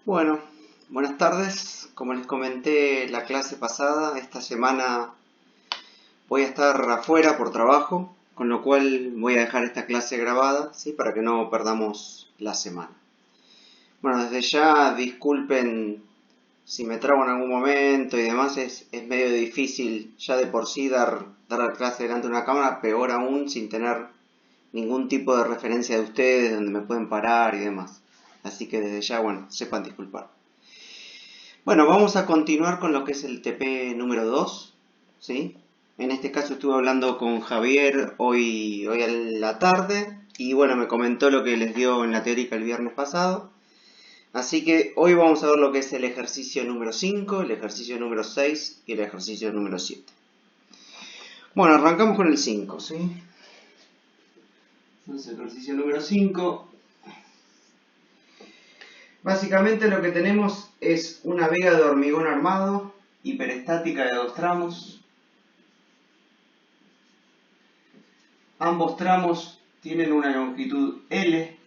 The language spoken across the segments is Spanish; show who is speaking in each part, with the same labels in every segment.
Speaker 1: Bueno, buenas tardes. Como les comenté la clase pasada, esta semana voy a estar afuera por trabajo, con lo cual voy a dejar esta clase grabada, ¿sí? Para que no perdamos la semana. Bueno, desde ya disculpen si me trabo en algún momento y demás, es medio difícil ya de por sí dar la clase delante de una cámara, peor aún sin tener ningún tipo de referencia de ustedes, donde me pueden parar y demás. Así que desde ya, bueno, sepan disculpar. Bueno, vamos a continuar con lo que es el TP número 2, ¿sí? En este caso estuve hablando con Javier hoy a la tarde y bueno, me comentó lo que les dio en la teórica el viernes pasado. Así que hoy vamos a ver lo que es el ejercicio número 5, el ejercicio número 6 y el ejercicio número 7. Bueno, arrancamos con el 5, ¿sí? Entonces, ejercicio número 5. Básicamente lo que tenemos es una viga de hormigón armado, hiperestática de 2 tramos. Ambos tramos tienen una longitud L.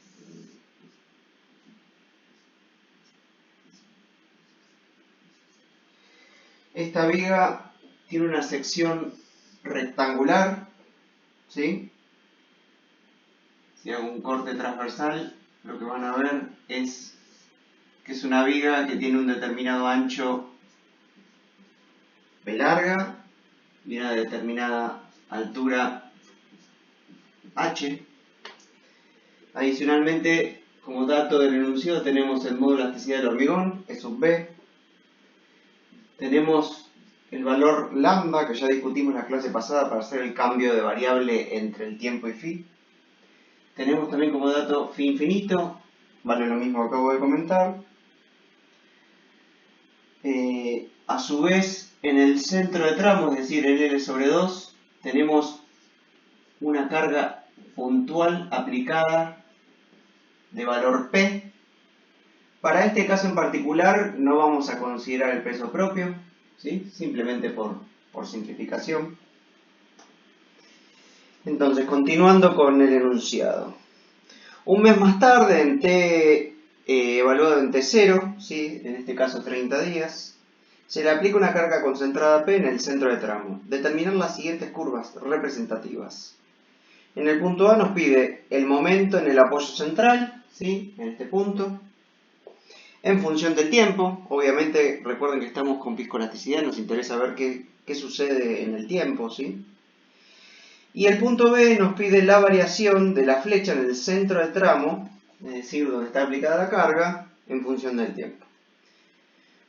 Speaker 1: Esta viga tiene una sección rectangular, ¿sí? Si hago un corte transversal, lo que van a ver es que es una viga que tiene un determinado ancho B larga y una determinada altura H. Adicionalmente, como dato del enunciado, tenemos el módulo de elasticidad del hormigón, E sub B. Tenemos el valor lambda, que ya discutimos en la clase pasada para hacer el cambio de variable entre el tiempo y phi. Tenemos también como dato phi infinito, vale lo mismo que acabo de comentar. A su vez, en el centro de tramo, es decir, en L sobre 2, tenemos una carga puntual aplicada de valor P. Para este caso en particular no vamos a considerar el peso propio, ¿sí? Simplemente por simplificación. Entonces, continuando con el enunciado. Un mes más tarde, en T evaluado en T0, ¿sí? En este caso 30 días, se le aplica una carga concentrada P en el centro de tramo. Determinar las siguientes curvas representativas. En el punto A nos pide el momento en el apoyo central, ¿sí? En este punto. En función del tiempo, obviamente recuerden que estamos con viscoelasticidad, nos interesa ver qué sucede en el tiempo, ¿sí? Y el punto B nos pide la variación de la flecha en el centro del tramo, es decir, donde está aplicada la carga, en función del tiempo.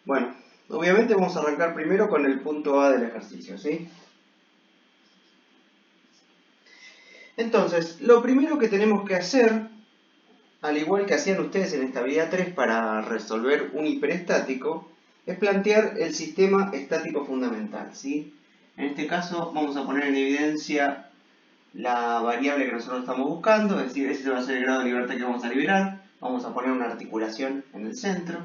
Speaker 1: Bueno, obviamente vamos a arrancar primero con el punto A del ejercicio, ¿sí? Entonces, lo primero que tenemos que hacer, al igual que hacían ustedes en estabilidad 3 para resolver un hiperestático, es plantear el sistema estático fundamental, ¿sí? En este caso vamos a poner en evidencia la variable que nosotros estamos buscando, es decir, ese va a ser el grado de libertad que vamos a liberar. Vamos a poner una articulación en el centro.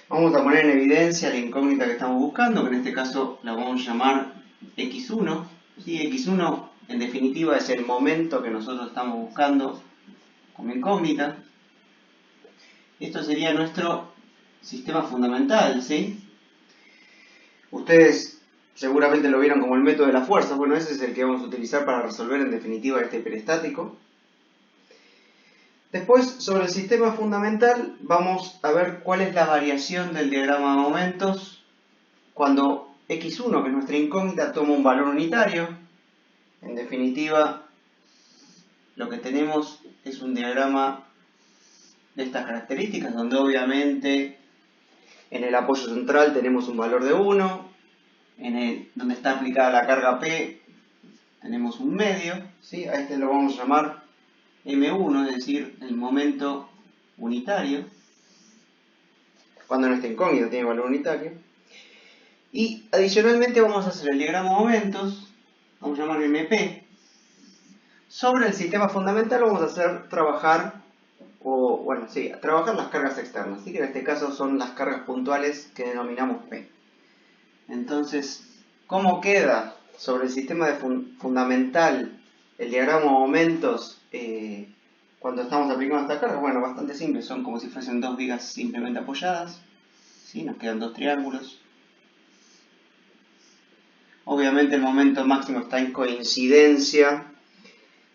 Speaker 1: Vamos a poner en evidencia la incógnita que estamos buscando, que en este caso la vamos a llamar x1. ¿Sí? x1 en definitiva es el momento que nosotros estamos buscando como incógnita. Esto sería nuestro sistema fundamental, ¿sí? Ustedes seguramente lo vieron como el método de la fuerza. Bueno, ese es el que vamos a utilizar para resolver en definitiva este hiperestático. Después, sobre el sistema fundamental, vamos a ver cuál es la variación del diagrama de momentos cuando x1, que es nuestra incógnita, toma un valor unitario. En definitiva, lo que tenemos es un diagrama de estas características, donde obviamente en el apoyo central tenemos un valor de 1, donde está aplicada la carga P tenemos un medio, ¿sí? A este lo vamos a llamar M1, es decir, el momento unitario, cuando nuestra incógnita tiene valor unitario. Y adicionalmente vamos a hacer el diagrama de momentos, vamos a llamarlo MP. Sobre el sistema fundamental vamos a hacer trabajar las cargas externas, ¿sí? Que en este caso son las cargas puntuales que denominamos P. Entonces, ¿cómo queda sobre el sistema fundamental el diagrama de momentos cuando estamos aplicando esta carga? Bueno, bastante simple, son como si fuesen dos vigas simplemente apoyadas, ¿sí? Nos quedan dos triángulos. Obviamente el momento máximo está en coincidencia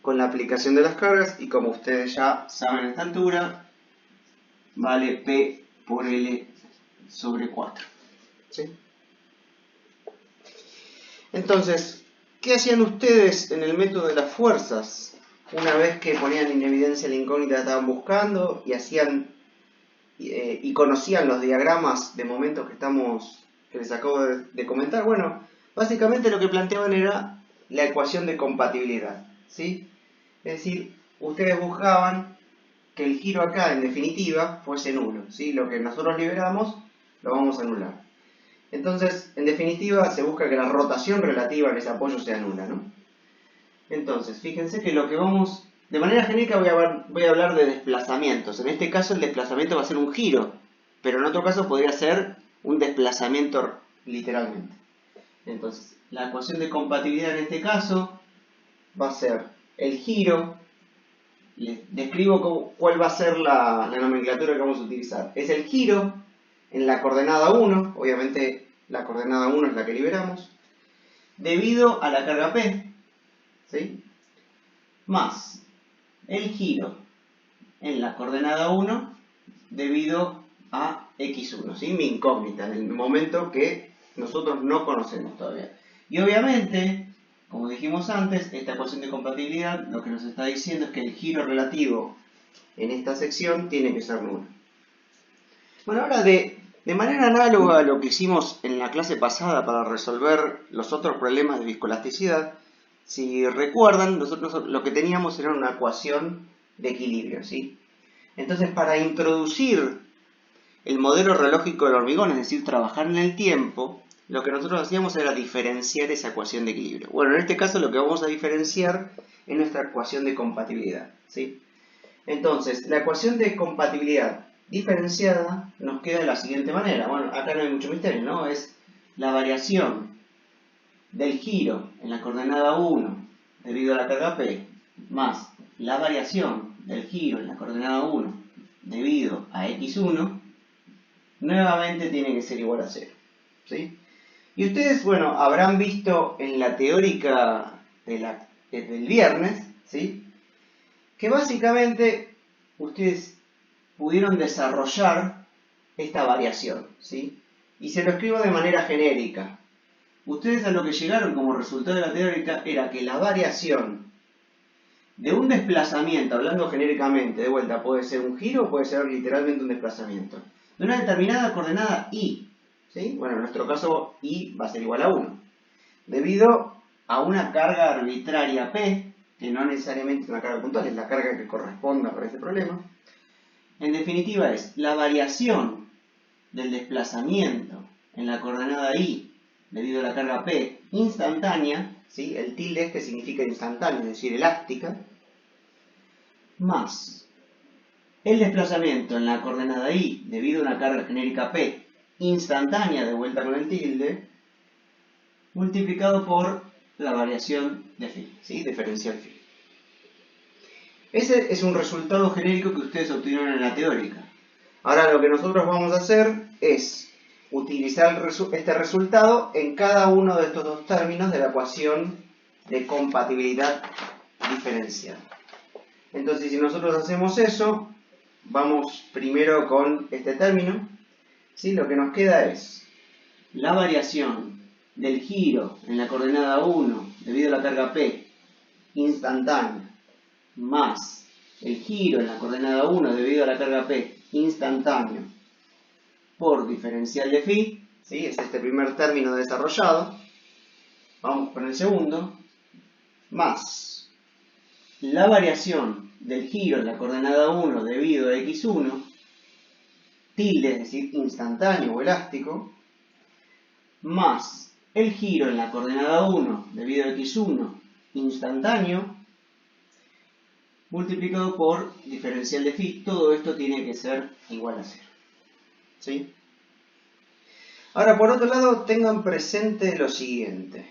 Speaker 1: con la aplicación de las cargas y como ustedes ya saben a esta altura, vale P por L sobre 4. ¿Sí? Entonces, ¿qué hacían ustedes en el método de las fuerzas? Una vez que ponían en evidencia la incógnita que estaban buscando y hacían y conocían los diagramas de momentos que les acabo de comentar, bueno, básicamente lo que planteaban era la ecuación de compatibilidad, ¿sí? Es decir, ustedes buscaban que el giro acá, en definitiva, fuese nulo, ¿sí? Lo que nosotros liberamos lo vamos a anular. Entonces, en definitiva, se busca que la rotación relativa en ese apoyo sea nula, ¿no? Entonces, fíjense que lo que vamos... De manera genérica voy a hablar de desplazamientos. En este caso el desplazamiento va a ser un giro, pero en otro caso podría ser un desplazamiento literalmente. Entonces, la ecuación de compatibilidad en este caso va a ser el giro. Les describo cuál va a ser la nomenclatura que vamos a utilizar. Es el giro en la coordenada 1, obviamente la coordenada 1 es la que liberamos, debido a la carga P, ¿sí? Más el giro en la coordenada 1 debido a x1, ¿sí? Mi incógnita, en el momento que nosotros no conocemos todavía. Y obviamente, como dijimos antes, esta ecuación de compatibilidad lo que nos está diciendo es que el giro relativo en esta sección tiene que ser nulo. Bueno, ahora de manera análoga a lo que hicimos en la clase pasada para resolver los otros problemas de viscoelasticidad, si recuerdan, nosotros lo que teníamos era una ecuación de equilibrio, ¿sí? Entonces, para introducir el modelo relógico del hormigón, es decir, trabajar en el tiempo, lo que nosotros hacíamos era diferenciar esa ecuación de equilibrio. Bueno, en este caso lo que vamos a diferenciar es nuestra ecuación de compatibilidad, ¿sí? Entonces, la ecuación de compatibilidad diferenciada nos queda de la siguiente manera. Bueno, acá no hay mucho misterio, ¿no? Es la variación del giro en la coordenada 1 debido a la carga P más la variación del giro en la coordenada 1 debido a x1 nuevamente tiene que ser igual a 0, ¿sí? Y ustedes, bueno, habrán visto en la teórica del viernes, ¿sí? Que básicamente ustedes pudieron desarrollar esta variación, ¿sí? Y se lo escribo de manera genérica. Ustedes a lo que llegaron como resultado de la teórica era que la variación de un desplazamiento, hablando genéricamente, de vuelta, puede ser un giro o puede ser literalmente un desplazamiento, de una determinada coordenada y, ¿sí? Bueno, en nuestro caso y va a ser igual a 1, debido a una carga arbitraria P, que no necesariamente es una carga puntual, es la carga que corresponda para este problema. En definitiva es la variación del desplazamiento en la coordenada y debido a la carga P instantánea, ¿sí? El tilde es que significa instantánea, es decir, elástica, más el desplazamiento en la coordenada y debido a una carga genérica P instantánea de vuelta con el tilde, multiplicado por la variación de phi, ¿sí? Diferencial phi. Ese es un resultado genérico que ustedes obtuvieron en la teórica. Ahora lo que nosotros vamos a hacer es utilizar este resultado en cada uno de estos dos términos de la ecuación de compatibilidad diferencial. Entonces, si nosotros hacemos eso, vamos primero con este término, ¿sí? Lo que nos queda es la variación del giro en la coordenada 1 debido a la carga P instantánea más el giro en la coordenada 1 debido a la carga P instantáneo por diferencial de phi, ¿sí? Es este primer término desarrollado. Vamos con el segundo, más la variación del giro en la coordenada 1 debido a x1, tilde, es decir, instantáneo o elástico, más el giro en la coordenada 1 debido a x1 instantáneo, multiplicado por diferencial de phi. Todo esto tiene que ser igual a 0. ¿Sí? Ahora, por otro lado, tengan presente lo siguiente.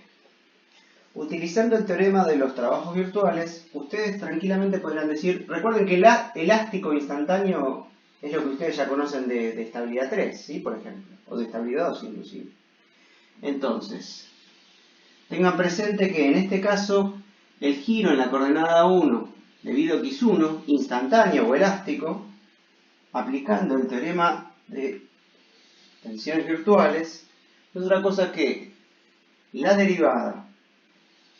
Speaker 1: Utilizando el teorema de los trabajos virtuales, ustedes tranquilamente podrán decir, recuerden que el elástico instantáneo es lo que ustedes ya conocen de estabilidad 3, ¿sí? Por ejemplo, o de estabilidad 2 inclusive. Entonces, tengan presente que en este caso, el giro en la coordenada 1 debido a x1, instantáneo o elástico, aplicando el teorema de tensiones virtuales, no es otra cosa que la derivada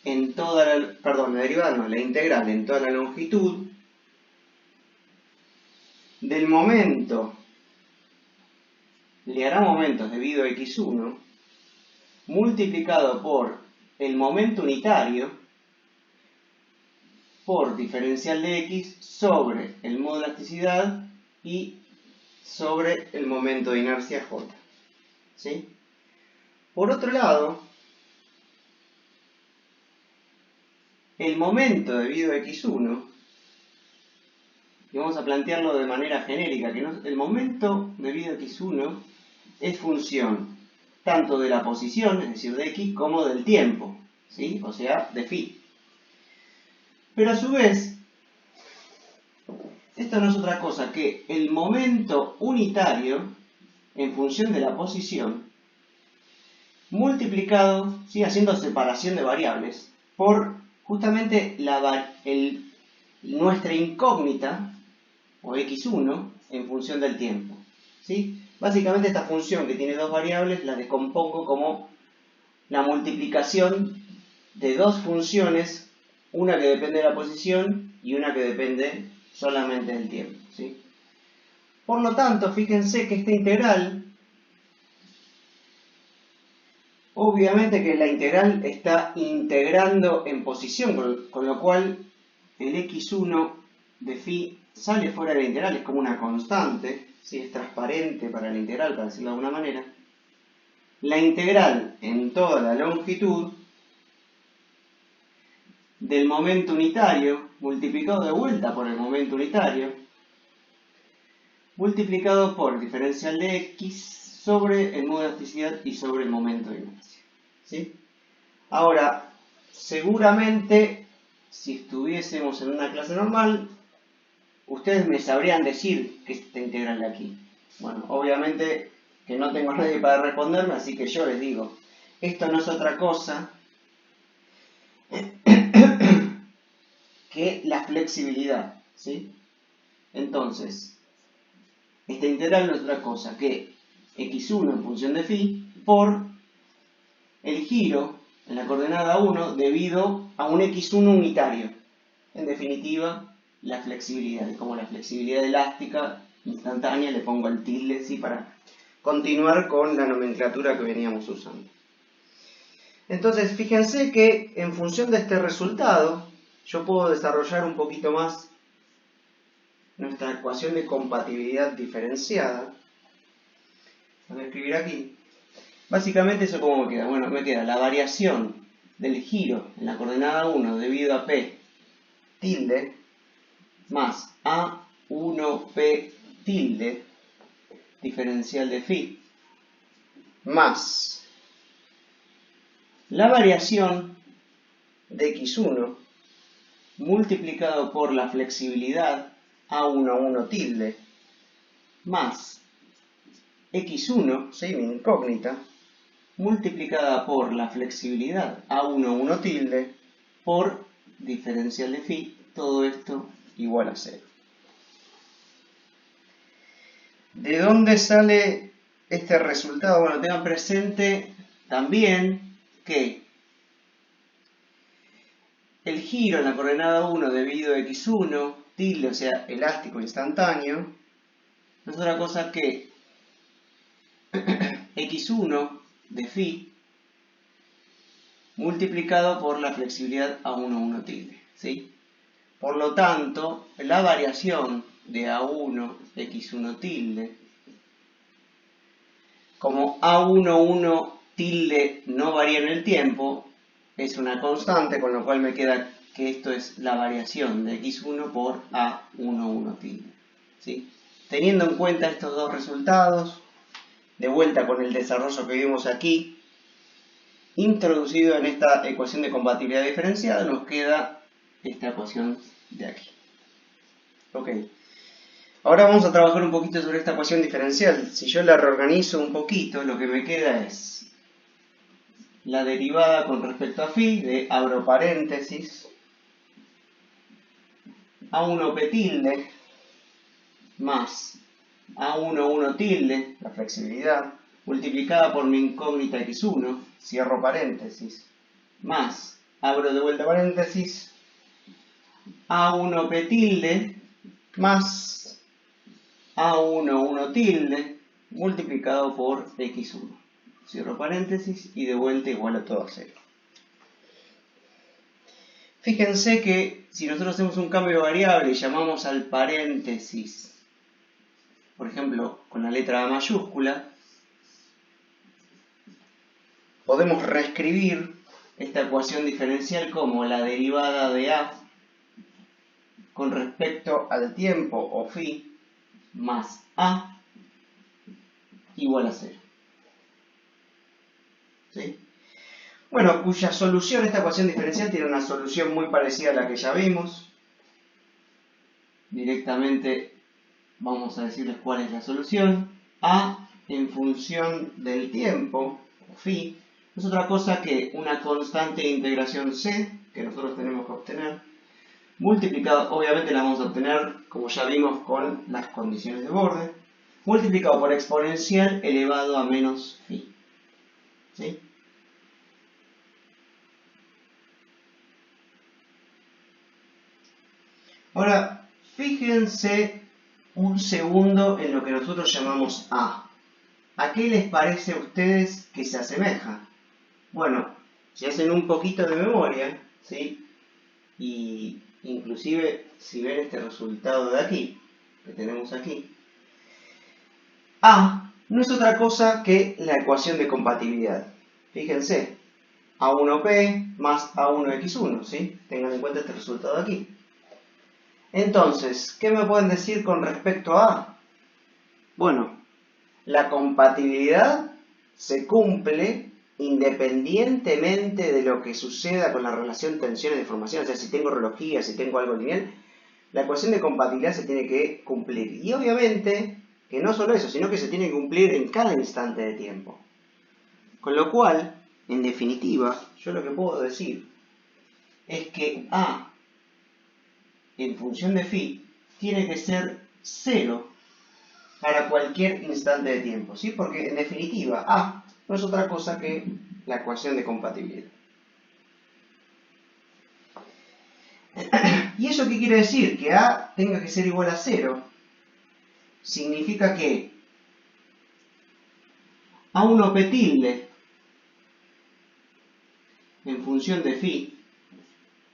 Speaker 1: en toda la, perdón, la derivada no, la integral en toda la longitud del momento, le hará momentos debido a x1, multiplicado por el momento unitario por diferencial de x sobre el modo de elasticidad y sobre el momento de inercia j. ¿Sí? Por otro lado, el momento debido a x1, y vamos a plantearlo de manera genérica, que el momento debido a x1 es función tanto de la posición, es decir, de x, como del tiempo, ¿sí? O sea, de phi. Pero a su vez, esto no es otra cosa que el momento unitario en función de la posición multiplicado, ¿sí? Haciendo separación de variables, por justamente nuestra incógnita, o x1, en función del tiempo. ¿Sí? Básicamente esta función que tiene dos variables la descompongo como la multiplicación de dos funciones, una que depende de la posición y una que depende solamente del tiempo. ¿Sí? Por lo tanto, fíjense que esta integral, obviamente que la integral está integrando en posición, con lo cual el x1 de phi sale fuera de la integral, es como una constante, ¿sí? Es transparente para la integral, para decirlo de alguna manera. La integral en toda la longitud del momento unitario, multiplicado de vuelta por el momento unitario, multiplicado por el diferencial de x sobre el modo de elasticidad y sobre el momento de inercia. ¿Sí? Ahora, seguramente, si estuviésemos en una clase normal, ustedes me sabrían decir que esta integral de aquí. Bueno, obviamente que no tengo a nadie para responderme, así que yo les digo, esto no es otra cosa que la flexibilidad, ¿sí? Entonces, esta integral no es otra cosa que x1 en función de phi por el giro en la coordenada 1 debido a un x1 unitario. En definitiva, la flexibilidad. Y como la flexibilidad elástica instantánea, le pongo el tilde, ¿sí? Para continuar con la nomenclatura que veníamos usando. Entonces, fíjense que en función de este resultado, yo puedo desarrollar un poquito más nuestra ecuación de compatibilidad diferenciada. Voy a escribir aquí. Básicamente, ¿eso cómo me queda? Bueno, me queda la variación del giro en la coordenada 1 debido a P tilde más A1P tilde diferencial de phi más la variación de x1 multiplicado por la flexibilidad A11 tilde más x1, ¿sí? Mi incógnita, multiplicada por la flexibilidad A11 tilde por diferencial de phi, todo esto igual a 0. ¿De dónde sale este resultado? Bueno, tengan presente también que el giro en la coordenada 1 debido a x1 tilde, o sea, elástico instantáneo, no es otra cosa que x1 de phi multiplicado por la flexibilidad A11 tilde, ¿sí? Por lo tanto, la variación de A1 x1 tilde, como A11 tilde no varía en el tiempo, es una constante, con lo cual me queda que esto es la variación de x1 por A11 tilde, ¿sí? Teniendo en cuenta estos dos resultados, de vuelta con el desarrollo que vimos aquí, introducido en esta ecuación de compatibilidad diferencial, nos queda esta ecuación de aquí. Ok. Ahora vamos a trabajar un poquito sobre esta ecuación diferencial. Si yo la reorganizo un poquito, lo que me queda es la derivada con respecto a phi de, abro paréntesis, A1p tilde más A11 tilde, la flexibilidad, multiplicada por mi incógnita x1, cierro paréntesis, más, abro de vuelta paréntesis, A1p tilde más A11 tilde, multiplicado por x1. Cierro paréntesis y de vuelta igual a todo a 0. Fíjense que si nosotros hacemos un cambio de variable y llamamos al paréntesis, por ejemplo, con la letra A mayúscula, podemos reescribir esta ecuación diferencial como la derivada de A con respecto al tiempo, o phi, más A igual a 0. ¿Sí? Bueno, cuya solución, esta ecuación diferencial tiene una solución muy parecida a la que ya vimos. Directamente vamos a decirles cuál es la solución. A en función del tiempo, o phi, no es otra cosa que una constante de integración c que nosotros tenemos que obtener, multiplicado, obviamente la vamos a obtener, como ya vimos, con las condiciones de borde, multiplicado por exponencial elevado a menos phi. ¿Sí? Ahora, fíjense un segundo en lo que nosotros llamamos A. ¿A qué les parece a ustedes que se asemeja? Bueno, si hacen un poquito de memoria, ¿sí? Y inclusive si ven este resultado de aquí, que tenemos aquí, A no es otra cosa que la ecuación de compatibilidad. Fíjense, A1p más A1x1, ¿sí? Tengan en cuenta este resultado de aquí. Entonces, ¿qué me pueden decir con respecto a A? Bueno, la compatibilidad se cumple independientemente de lo que suceda con la relación tensiones-deformación. O sea, si tengo relojía, si tengo algo lineal, la ecuación de compatibilidad se tiene que cumplir. Y obviamente, que no solo eso, sino que se tiene que cumplir en cada instante de tiempo. Con lo cual, en definitiva, yo lo que puedo decir es que A en función de phi tiene que ser 0 para cualquier instante de tiempo, ¿sí? Porque en definitiva A no es otra cosa que la ecuación de compatibilidad. ¿Y eso qué quiere decir? Que A tenga que ser igual a 0 significa que A1p tilde en función de phi,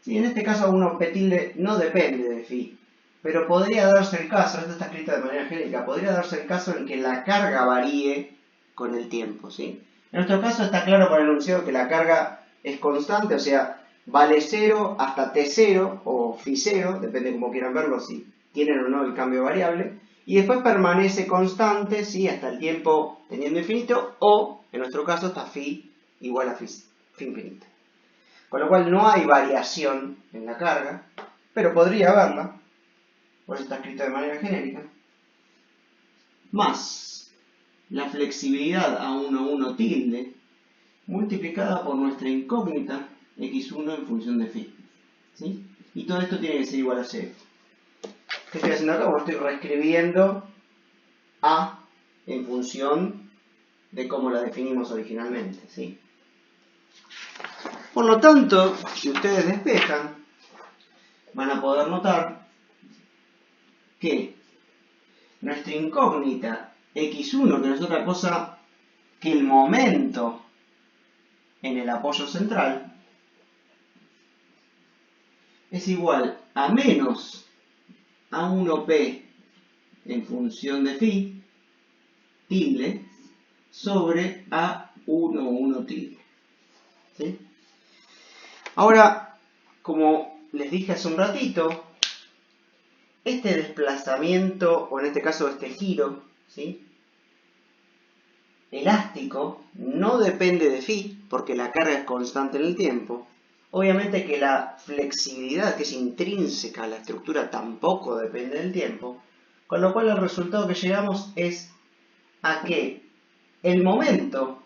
Speaker 1: ¿sí? En este caso A1p tilde no depende de phi, pero podría darse el caso, esto está escrito de manera genérica, podría darse el caso en que la carga varíe con el tiempo, ¿sí? En nuestro caso está claro por el enunciado que la carga es constante, o sea, vale 0 hasta t0 o phi 0, depende como quieran verlo, si tienen o no el cambio variable, y después permanece constante, ¿sí? Hasta el tiempo teniendo infinito, o en nuestro caso hasta phi igual a phi infinito. Con lo cual no hay variación en la carga, pero podría haberla, por eso está escrito de manera genérica, más la flexibilidad A11 tilde multiplicada por nuestra incógnita x1 en función de phi, ¿sí? Y todo esto tiene que ser igual a 0. ¿Qué estoy haciendo acá? Bueno, estoy reescribiendo A en función de cómo la definimos originalmente, ¿sí? Por lo tanto, si ustedes despejan, van a poder notar que nuestra incógnita x1, que no es otra cosa que el momento en el apoyo central, es igual a menos A1p en función de phi tilde sobre A11 tilde. ¿Sí? Ahora, como les dije hace un ratito, este desplazamiento, o en este caso este giro, ¿sí? elástico no depende de phi, porque la carga es constante en el tiempo. Obviamente que la flexibilidad, que es intrínseca a la estructura, tampoco depende del tiempo, con lo cual el resultado que llegamos es a que el momento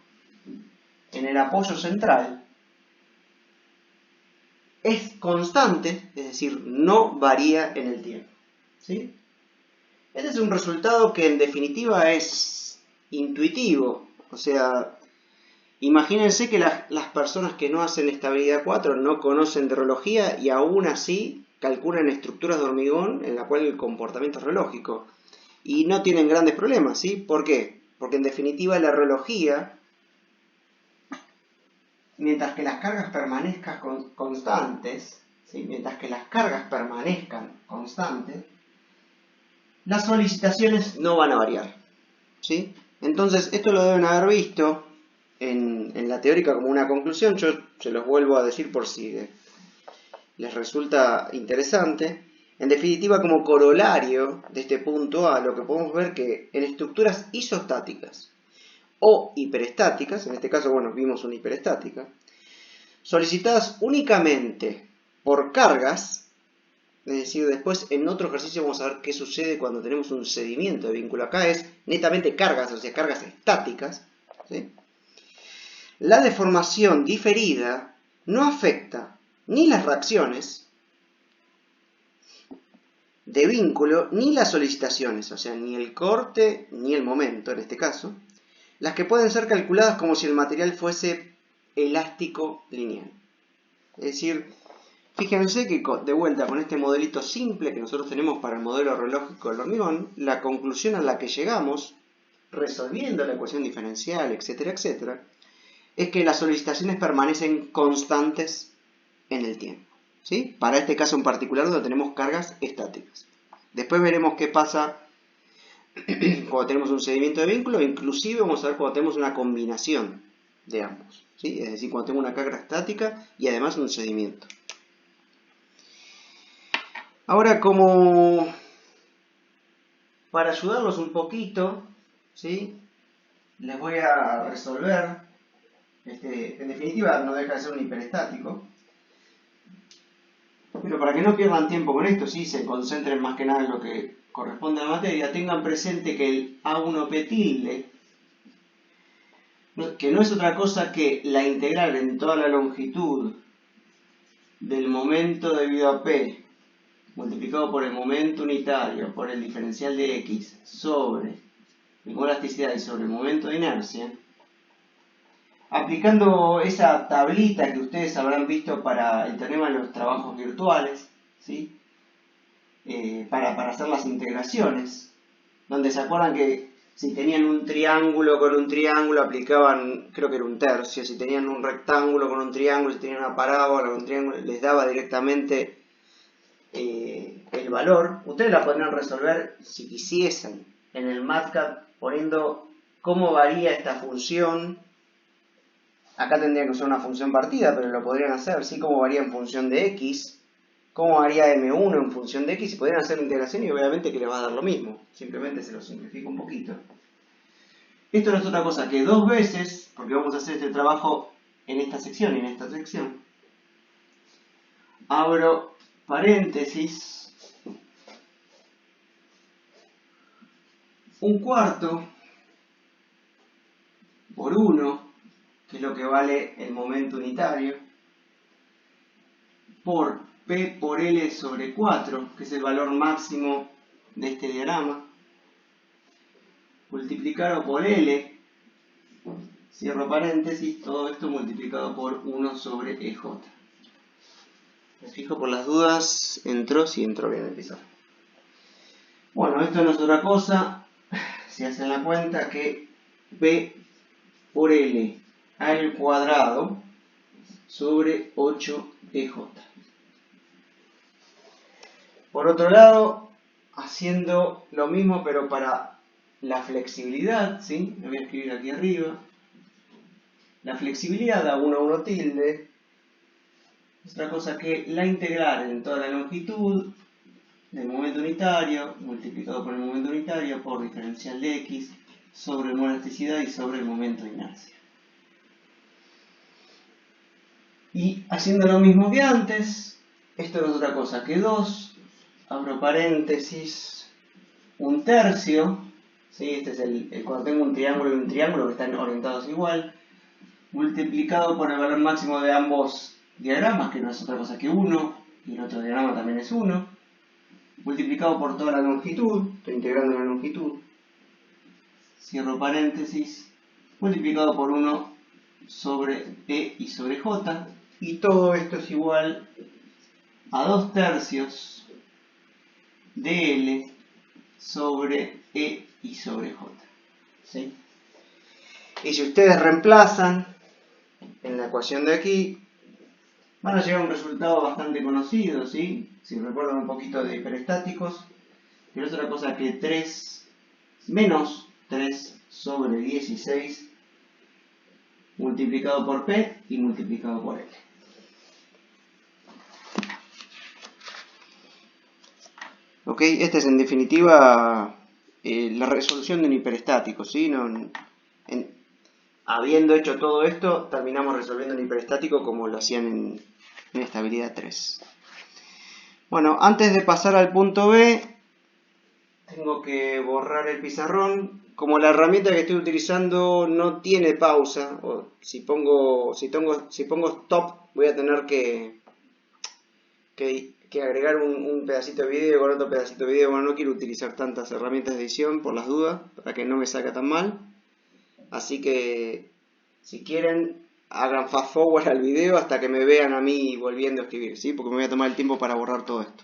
Speaker 1: en el apoyo central es constante, es decir, no varía en el tiempo, ¿sí? Este es un resultado que en definitiva es intuitivo, o sea, imagínense que las personas que no hacen estabilidad 4 no conocen de relojía y aún así calculan estructuras de hormigón en la cual el comportamiento es relógico. Y no tienen grandes problemas, ¿sí? ¿Por qué? Porque en definitiva la relojía, mientras que las cargas permanezcan constantes, ¿sí? Mientras que las cargas permanezcan constantes, las solicitaciones no van a variar, ¿sí? Entonces, esto lo deben haber visto en la teórica como una conclusión. Yo se los vuelvo a decir por si les resulta interesante. En definitiva, como corolario de este punto A, lo que podemos ver que en estructuras isostáticas o hiperestáticas, en este caso, bueno, vimos una hiperestática, solicitadas únicamente por cargas, es decir, después en otro ejercicio vamos a ver qué sucede cuando tenemos un cedimiento de vínculo. Acá es netamente cargas, o sea, cargas estáticas, ¿sí? La deformación diferida no afecta ni las reacciones de vínculo ni las solicitaciones, o sea, ni el corte ni el momento en este caso, las que pueden ser calculadas como si el material fuese elástico lineal. Es decir, fíjense que de vuelta con este modelito simple que nosotros tenemos para el modelo relógico del hormigón, la conclusión a la que llegamos, resolviendo la ecuación diferencial, etcétera, etcétera, es que las solicitaciones permanecen constantes en el tiempo, ¿sí? Para este caso en particular donde tenemos cargas estáticas. Después veremos qué pasa cuando tenemos un cedimiento de vínculo, inclusive vamos a ver cuando tenemos una combinación de ambos, ¿sí? Es decir, cuando tengo una carga estática y además un cedimiento. Ahora, como para ayudarlos un poquito, ¿sí? Les voy a resolver, en definitiva no deja de ser un hiperestático, pero para que no pierdan tiempo con esto, sí, se concentren más que nada en lo que corresponde a la materia, tengan presente que el A1P tilde, que no es otra cosa que la integral en toda la longitud del momento debido a P, multiplicado por el momento unitario, por el diferencial de X, sobre el modo de elasticidad y sobre el momento de inercia, aplicando esa tablita que ustedes habrán visto para el teorema de los trabajos virtuales, ¿sí? Para hacer las integraciones, donde se acuerdan que si tenían un triángulo con un triángulo aplicaban, creo que era un tercio, si tenían un rectángulo con un triángulo, si tenían una parábola con un triángulo, les daba directamente el valor. Ustedes la podrían resolver si quisiesen en el MATLAB poniendo cómo varía esta función. Acá tendría que usar una función partida, pero lo podrían hacer, ¿sí? Cómo varía en función de x, cómo varía m1 en función de x, y podrían hacer la integración y obviamente que les va a dar lo mismo. Simplemente se lo simplifico un poquito. Esto no es otra cosa que dos veces, porque vamos a hacer este trabajo en esta sección y en esta sección. Abro paréntesis, un cuarto por 1, que es lo que vale el momento unitario, por P por L sobre 4, que es el valor máximo de este diagrama, multiplicado por L, cierro paréntesis, todo esto multiplicado por 1 sobre EJ. Me fijo por las dudas, entró, si entró bien el pizarro. Bueno, esto no es otra cosa, si hacen la cuenta, que P por L al cuadrado sobre 8EJ. Por otro lado, haciendo lo mismo pero para la flexibilidad, ¿sí? Lo voy a escribir aquí arriba. La flexibilidad da 1 a 1 tilde. Es otra cosa que la integral en toda la longitud del momento unitario, multiplicado por el momento unitario por diferencial de x, sobre monasticidad y sobre el momento de inercia. Y haciendo lo mismo que antes, esto no es otra cosa que 2, abro paréntesis, 1/3, ¿sí? Este es cuando tengo un triángulo y un triángulo que están orientados igual, multiplicado por el valor máximo de ambos diagramas, que no es otra cosa que 1, y el otro diagrama también es 1, multiplicado por toda la longitud, estoy integrando la longitud, cierro paréntesis, multiplicado por 1 sobre E y sobre J, y todo esto es igual a 2/3 de L sobre E y sobre J. ¿Sí? Y si ustedes reemplazan en la ecuación de aquí, van a llegar a un resultado bastante conocido, ¿sí? Si recuerdan un poquito de hiperestáticos, que no es otra cosa que 3 menos 3 sobre 16 multiplicado por P y multiplicado por L. Ok, esta es en definitiva la resolución de un hiperestático, ¿sí? Habiendo hecho todo esto, terminamos resolviendo un hiperestático como lo hacían en estabilidad 3. Bueno, antes de pasar al punto B, tengo que borrar el pizarrón. Como la herramienta que estoy utilizando no tiene pausa, o si pongo stop, voy a tener que agregar un pedacito de video con otro pedacito de video. Bueno, no quiero utilizar tantas herramientas de edición por las dudas, para que no me salga tan mal. Así que, si quieren, hagan fast forward al video hasta que me vean a mí volviendo a escribir, ¿sí? Porque me voy a tomar el tiempo para borrar todo esto.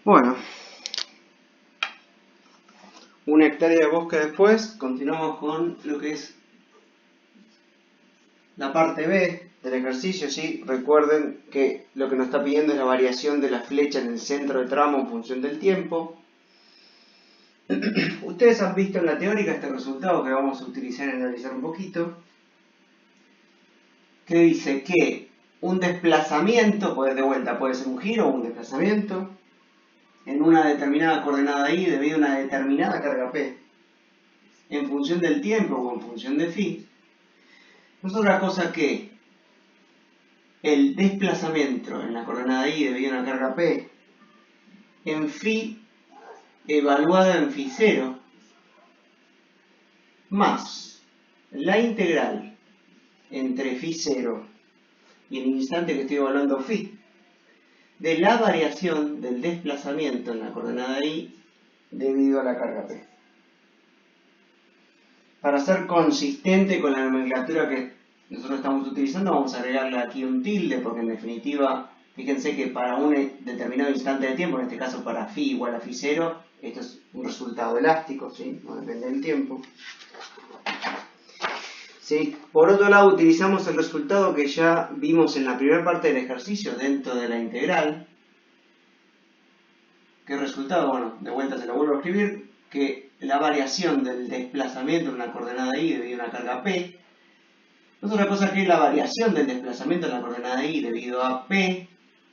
Speaker 1: Bueno, 1 hectárea de bosque después, continuamos con lo que es la la parte B del ejercicio, ¿sí? Recuerden que lo que nos está pidiendo es la variación de la flecha en el centro de tramo en función del tiempo. Ustedes han visto en la teórica este resultado que vamos a utilizar y analizar un poquito, que dice que un desplazamiento, de vuelta puede ser un giro o un desplazamiento, en una determinada coordenada y debido a una determinada carga P, en función del tiempo o en función de phi, no es otra cosa que el desplazamiento en la coordenada y debido a una carga P en phi evaluada en phi 0 más la integral entre phi 0 y el instante que estoy evaluando phi de la variación del desplazamiento en la coordenada y debido a la carga P. Para ser consistente con la nomenclatura que nosotros estamos utilizando, vamos a agregarle aquí un tilde, porque en definitiva, fíjense que para un determinado instante de tiempo, en este caso para phi igual a phi 0, esto es un resultado elástico, ¿sí? No depende del tiempo. ¿Sí? Por otro lado, utilizamos el resultado que ya vimos en la primera parte del ejercicio dentro de la integral. ¿Qué resultado? Bueno, de vuelta se lo vuelvo a escribir, que la variación del desplazamiento en una coordenada y debido a una carga P no es otra cosa que la variación del desplazamiento en la coordenada y debido a P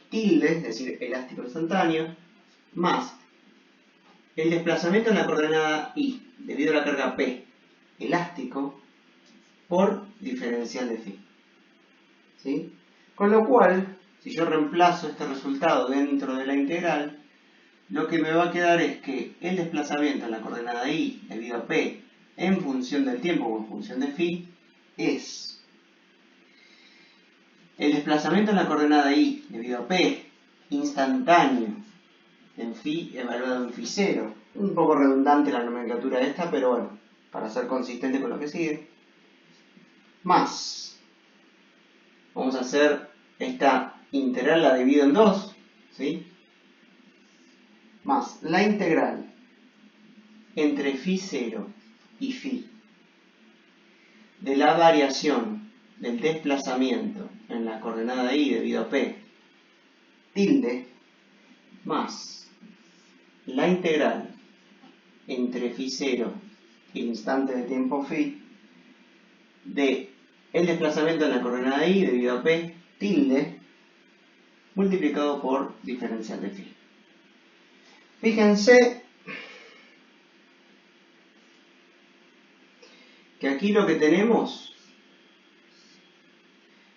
Speaker 1: tilde, es decir, elástico instantáneo, más el desplazamiento en la coordenada y debido a la carga P elástico por diferencial de phi. ¿Sí? Con lo cual, si yo reemplazo este resultado dentro de la integral, lo que me va a quedar es que el desplazamiento en la coordenada y debido a P en función del tiempo o en función de phi es el desplazamiento en la coordenada y debido a P instantáneo en phi evaluado en phi 0. Un poco redundante la nomenclatura esta, pero bueno, para ser consistente con lo que sigue. Más, vamos a hacer esta integral, la divido en dos, ¿sí? Más la integral entre phi 0 y phi de la variación del desplazamiento en la coordenada y debido a P tilde más la integral entre phi 0 y el instante de tiempo phi de el desplazamiento en la coordenada y debido a P tilde multiplicado por diferencial de phi. Fíjense que aquí lo que tenemos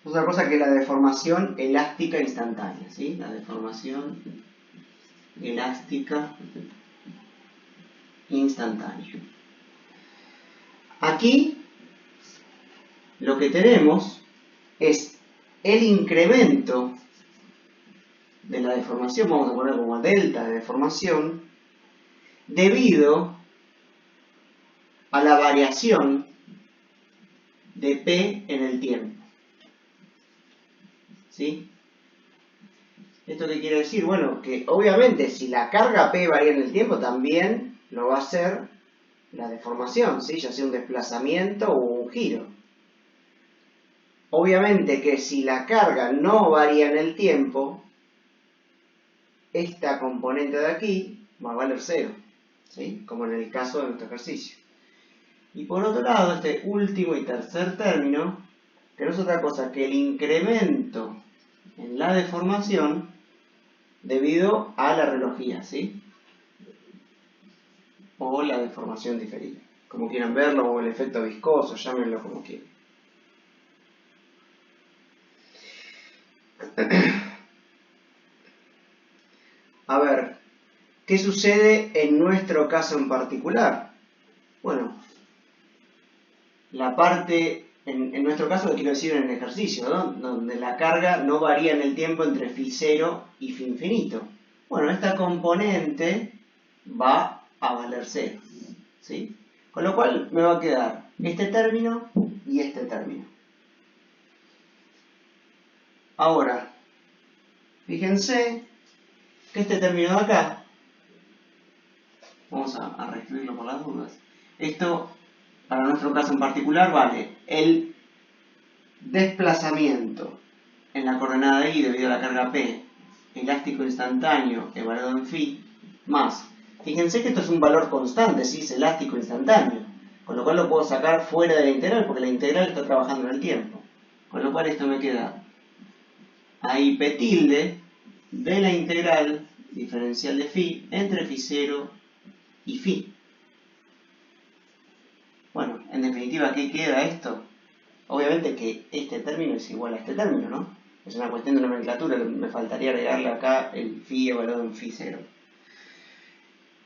Speaker 1: es otra cosa que la deformación elástica instantánea, ¿sí? La deformación elástica instantánea. Aquí lo que tenemos es el incremento de la deformación, vamos a poner como delta de deformación, debido a la variación de P en el tiempo. ¿Sí? ¿Esto qué quiere decir? Bueno, que obviamente si la carga P varía en el tiempo, también lo va a hacer la deformación, ¿sí? Ya sea un desplazamiento o un giro. Obviamente que si la carga no varía en el tiempo, esta componente de aquí va a valer 0, ¿sí? Como en el caso de nuestro ejercicio. Y por otro lado, este último y tercer término, que no es otra cosa que el incremento en la deformación debido a la relojía, ¿sí? O la deformación diferida, como quieran verlo, o el efecto viscoso, llámenlo como quieran. A ver, ¿qué sucede en nuestro caso en particular? Bueno, la parte, en nuestro caso lo quiero decir en el ejercicio, ¿no? Donde la carga no varía en el tiempo entre phi 0 y phi infinito. Bueno, esta componente va a valer 0, ¿sí? Con lo cual me va a quedar este término y este término. Ahora, fíjense que este término de acá, vamos a reescribirlo por las dudas, esto para nuestro caso en particular vale el desplazamiento en la coordenada y debido a la carga P, elástico instantáneo evaluado en phi, más. Fíjense que esto es un valor constante, ¿sí? Es elástico instantáneo, con lo cual lo puedo sacar fuera de la integral, porque la integral está trabajando en el tiempo. Con lo cual esto me queda ahí P tilde de la integral diferencial de phi entre phi 0 y phi. Bueno, en definitiva, ¿qué queda esto? Obviamente que este término es igual a este término, ¿no? Es una cuestión de nomenclatura, me faltaría agregarle acá el phi evaluado en phi 0.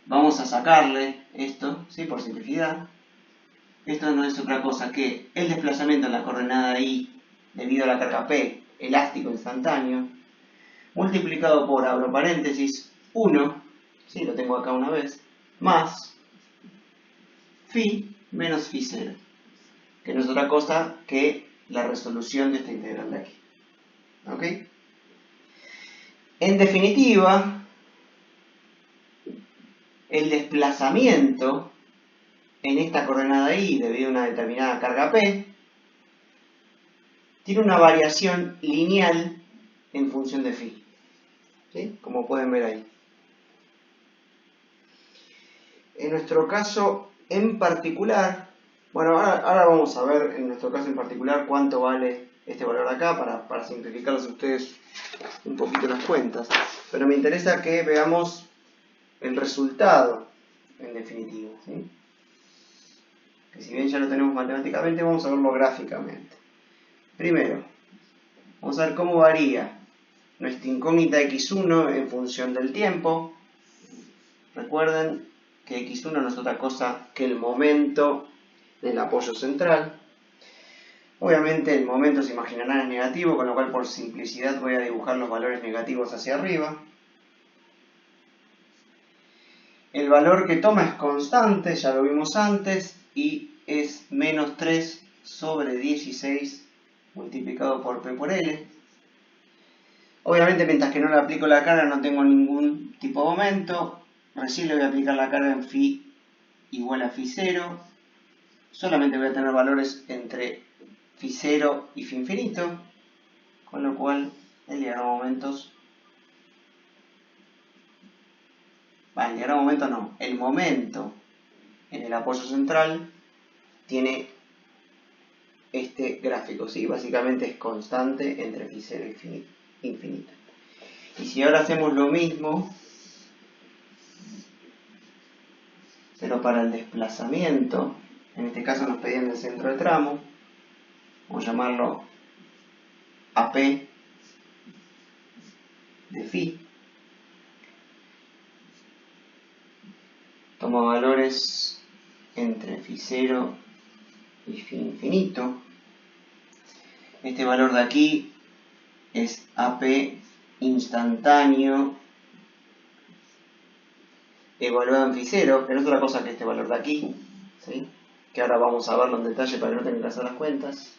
Speaker 1: Vamos a sacarle esto, ¿sí? Por simplicidad. Esto no es otra cosa que el desplazamiento en la coordenada y debido a la carga P, elástico instantáneo, multiplicado por, abro paréntesis, 1, ¿sí? Lo tengo acá una vez, más phi menos phi 0, que no es otra cosa que la resolución de esta integral de aquí. ¿Ok? En definitiva, el desplazamiento en esta coordenada y debido a una determinada carga P tiene una variación lineal en función de phi, ¿sí? Como pueden ver ahí. En nuestro caso en particular, bueno, ahora vamos a ver en nuestro caso en particular cuánto vale este valor de acá para simplificarles a ustedes un poquito las cuentas, pero me interesa que veamos el resultado en definitiva, ¿sí? Que si bien ya lo tenemos matemáticamente, vamos a verlo gráficamente. Primero, vamos a ver cómo varía nuestra incógnita x1 en función del tiempo. Recuerden que x1 no es otra cosa que el momento del apoyo central. Obviamente el momento se imaginará es negativo, con lo cual por simplicidad voy a dibujar los valores negativos hacia arriba. El valor que toma es constante, ya lo vimos antes, y es menos 3 sobre 16 multiplicado por P por L. Obviamente mientras que no le aplico la carga no tengo ningún tipo de momento. Recién le voy a aplicar la carga en phi igual a phi 0. Solamente voy a tener valores entre phi 0 y phi infinito, con lo cual el diagrama de momentos... el diagrama de momentos no, el momento en el apoyo central tiene este gráfico, ¿sí? Básicamente es constante entre phi 0 y phi infinito. Y si ahora hacemos lo mismo, pero para el desplazamiento, en este caso nos pedían el centro de tramo, vamos a llamarlo AP de phi. Toma valores entre phi 0 y phi infinito. Este valor de aquí es AP instantáneo evaluado en phi 0, que no es otra cosa que este valor de aquí, ¿sí? Que ahora vamos a verlo en detalle para que no tengan que hacer las cuentas.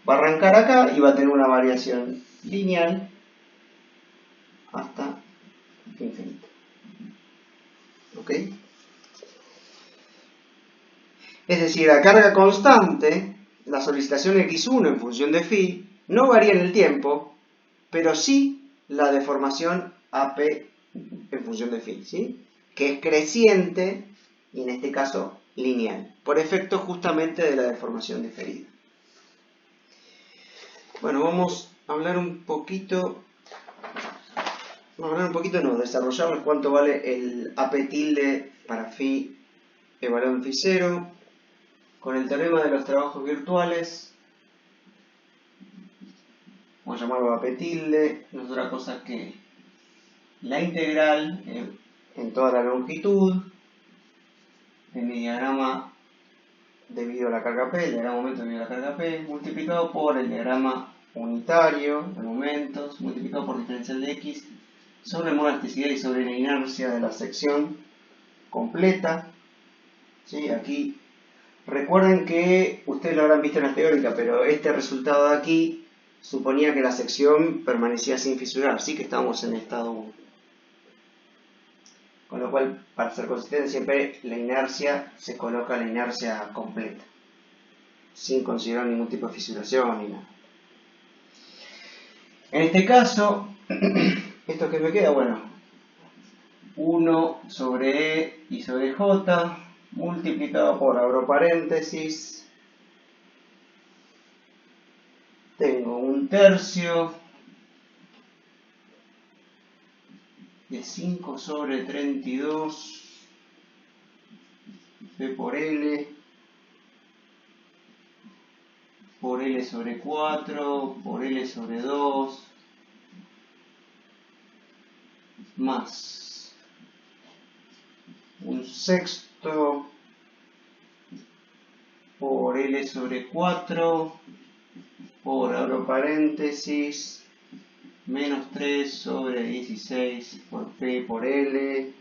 Speaker 1: Va a arrancar acá y va a tener una variación lineal hasta infinito. ¿Ok? Es decir, la carga constante, la solicitación x1 en función de phi, no varía en el tiempo, pero sí la deformación AP en función de phi, ¿sí? Que es creciente y en este caso lineal, por efecto justamente de la deformación diferida. Bueno, vamos a hablar un poquito, desarrollar cuánto vale el AP tilde para phi evaluado en phi 0, con el teorema de los trabajos virtuales. Vamos a llamarlo AP tilde, no es otra cosa que la integral en toda la longitud de mi diagrama debido a la carga P, el diagrama de momentos debido a la carga P, multiplicado por el diagrama unitario de momentos, multiplicado por diferencial de X, sobre la elasticidad y sobre la inercia de la sección completa. ¿Sí? Aquí, recuerden que ustedes lo habrán visto en la teórica, pero este resultado de aquí suponía que la sección permanecía sin fisurar, sí que estábamos en estado 1. Con lo cual, para ser consistente, siempre la inercia se coloca la inercia completa. sin considerar ningún tipo de fisuración ni nada. En este caso, esto que me queda, bueno, 1 sobre E y sobre J multiplicado por, abro paréntesis, tengo 1/3 de 5 sobre 32 P por L sobre 4 por L sobre 2 más 1/6 por L sobre 4 por, abro paréntesis, menos 3 sobre 16 por P por L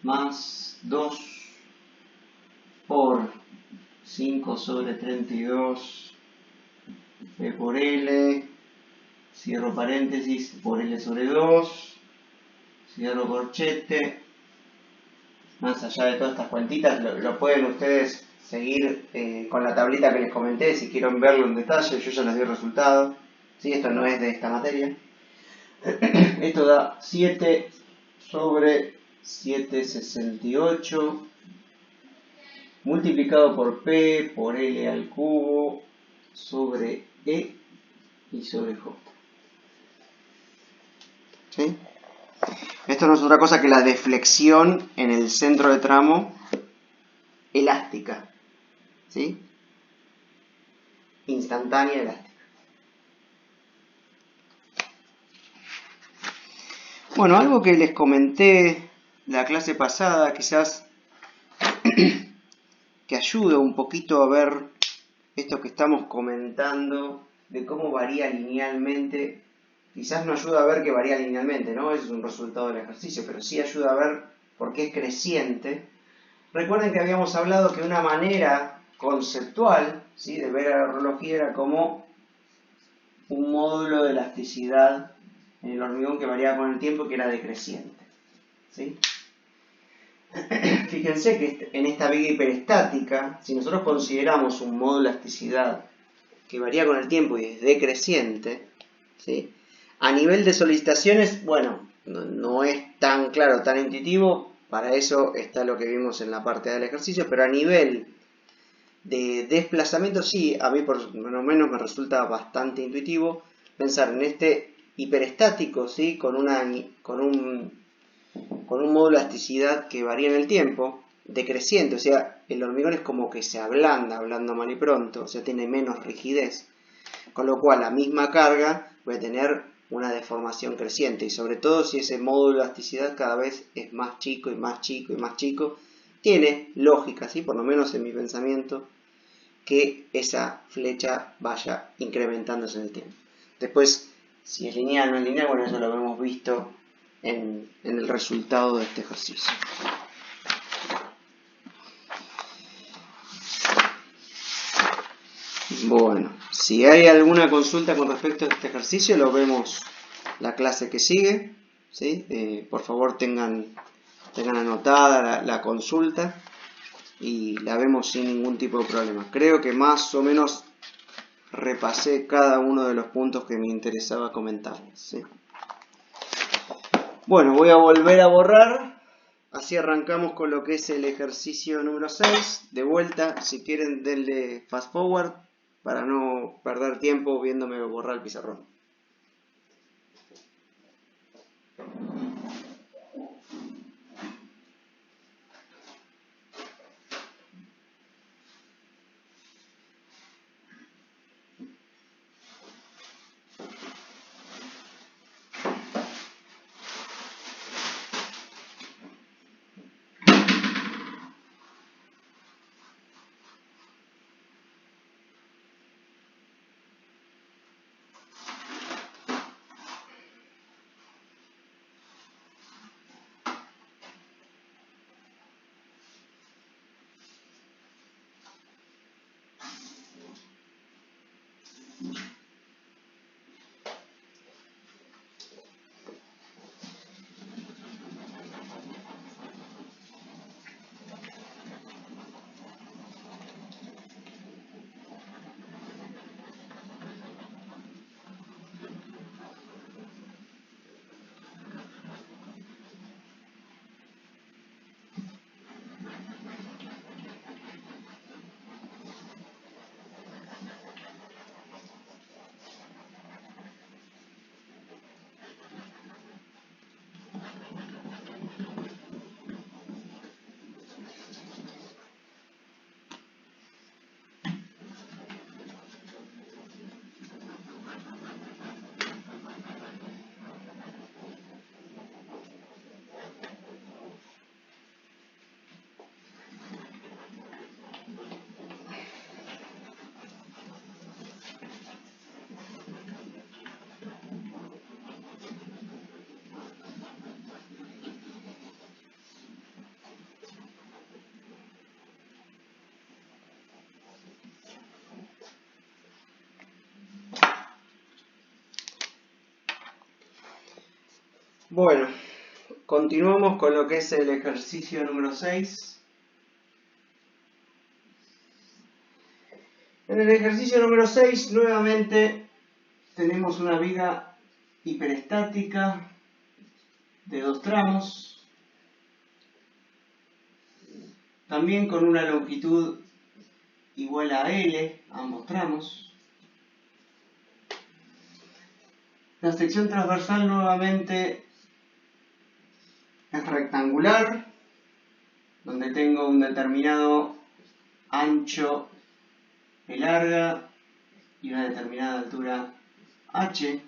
Speaker 1: más 2 por 5 sobre 32 P por L, cierro paréntesis, por L sobre 2, cierro corchete. Más allá de todas estas cuentitas, lo pueden ustedes seguir con la tablita que les comenté, si quieren verlo en detalle. Yo ya les di el resultado. ¿Sí? Esto no es de esta materia. Esto da 7 sobre 768 multiplicado por P por L al cubo sobre E y sobre J. ¿Sí? Esto no es otra cosa que la deflexión en el centro de tramo elástica. ¿Sí? Instantánea elástica. Bueno, algo que les comenté la clase pasada, quizás que ayuda un poquito a ver esto que estamos comentando de cómo varía linealmente. Quizás no ayuda a ver que varía linealmente, ¿no? Eso es un resultado del ejercicio, pero sí ayuda a ver por qué es creciente. Recuerden que habíamos hablado que una manera conceptual, ¿sí?, de ver a la horología era como un módulo de elasticidad en el hormigón que variaba con el tiempo, que era decreciente. ¿Sí? Fíjense que en esta viga hiperestática, si nosotros consideramos un módulo de elasticidad que varía con el tiempo y es decreciente, ¿sí?, a nivel de solicitaciones, bueno, no es tan claro, tan intuitivo. Para eso está lo que vimos en la parte del ejercicio, pero a nivel de desplazamiento sí, a mí por lo menos me resulta bastante intuitivo pensar en este hiperestático, ¿sí?, con un módulo de elasticidad que varía en el tiempo, decreciente, o sea, el hormigón es como que se ablanda, hablando mal y pronto, o sea, tiene menos rigidez, con lo cual la misma carga puede tener una deformación creciente, y sobre todo si ese módulo de elasticidad cada vez es más chico y más chico y más chico, tiene lógica, ¿sí?, por lo menos en mi pensamiento, que esa flecha vaya incrementándose en el tiempo. Después, si es lineal o no es lineal, bueno, eso lo hemos visto en el resultado de este ejercicio. Bueno, si hay alguna consulta con respecto a este ejercicio, lo vemos la clase que sigue, ¿sí? Por favor tengan anotada la consulta y la vemos sin ningún tipo de problema. Creo que más o menos repasé cada uno de los puntos que me interesaba comentarles, ¿sí? Bueno, voy a volver a borrar. Así arrancamos con lo que es el ejercicio número 6. De vuelta, si quieren, denle fast forward para no perder tiempo viéndome borrar el pizarrón. Bueno, continuamos con lo que es el ejercicio número 6. En el ejercicio número 6, nuevamente, tenemos una viga hiperestática de 2 tramos, también con una longitud igual a L, ambos tramos. La sección transversal nuevamente es rectangular, donde tengo un determinado ancho de larga y una determinada altura h.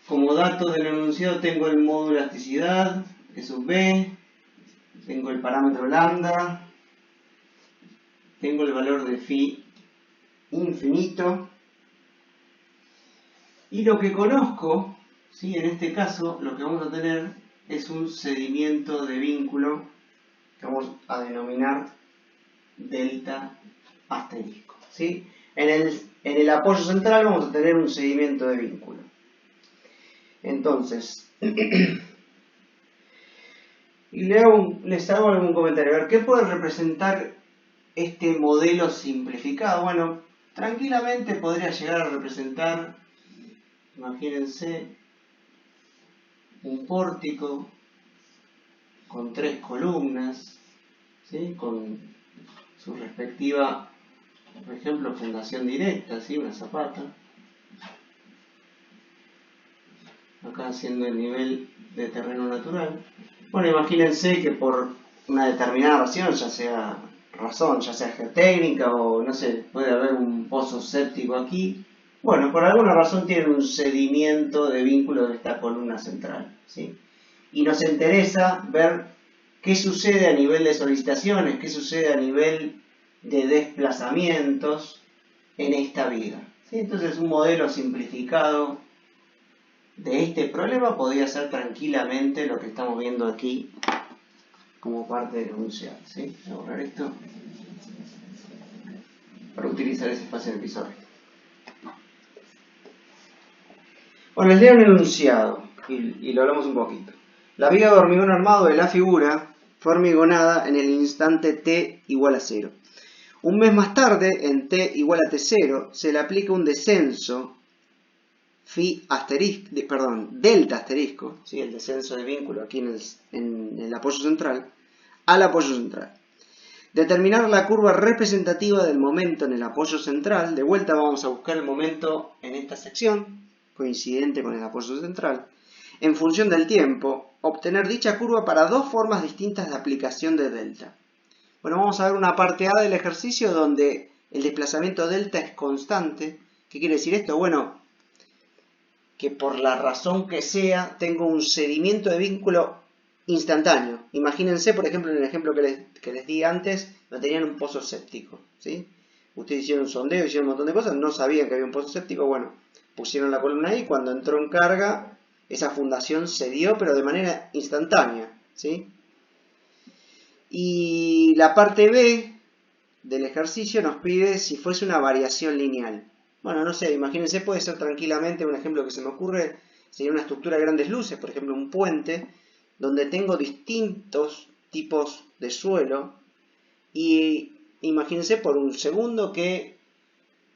Speaker 1: Como datos del enunciado tengo el módulo de elasticidad, E sub b, tengo el parámetro lambda, tengo el valor de phi infinito, y lo que conozco, ¿sí? En este caso lo que vamos a tener es un cedimiento de vínculo que vamos a denominar delta asterisco, ¿sí? En el apoyo central vamos a tener un cedimiento de vínculo. Entonces, y les hago algún comentario. A ver, ¿qué puede representar este modelo simplificado? Bueno, tranquilamente podría llegar a representar, imagínense, un pórtico con 3 columnas, ¿sí? Con su respectiva, por ejemplo, fundación directa, ¿sí? Una zapata. Acá haciendo el nivel de terreno natural. Bueno, imagínense que por una determinada razón, ya sea geotécnica o no sé, puede haber un pozo séptico aquí. Bueno, por alguna razón tienen un cedimiento de vínculo de esta columna central, ¿sí? Y nos interesa ver qué sucede a nivel de solicitaciones, qué sucede a nivel de desplazamientos en esta viga, ¿sí? Entonces un modelo simplificado de este problema podría ser tranquilamente lo que estamos viendo aquí como parte del enunciado, ¿sí? Voy a borrar esto para utilizar ese espacio en el pizarrón. Bueno, les leo el enunciado y lo hablamos un poquito. La viga de hormigón armado de la figura fue hormigonada en el instante t igual a 0. Un mes más tarde, en t igual a t0, se le aplica un descenso delta asterisco, ¿sí? El descenso de vínculo aquí en el apoyo central, al apoyo central. Determinar la curva representativa del momento en el apoyo central. De vuelta vamos a buscar el momento en esta sección, coincidente con el apoyo central. En función del tiempo, obtener dicha curva para dos formas distintas de aplicación de delta. Bueno, vamos a ver una parte A del ejercicio donde el desplazamiento delta es constante. ¿Qué quiere decir esto? Bueno, que por la razón que sea, tengo un cedimiento de vínculo instantáneo. Imagínense, por ejemplo, en el ejemplo que les di antes, no tenían un pozo séptico, ¿sí? Ustedes hicieron un sondeo, hicieron un montón de cosas, no sabían que había un pozo séptico, bueno, pusieron la columna ahí, cuando entró en carga, esa fundación se dio, pero de manera instantánea, ¿sí? Y la parte B del ejercicio nos pide si fuese una variación lineal. Bueno, no sé, imagínense, puede ser tranquilamente, un ejemplo que se me ocurre, sería una estructura de grandes luces, por ejemplo un puente, donde tengo distintos tipos de suelo, y imagínense por un segundo que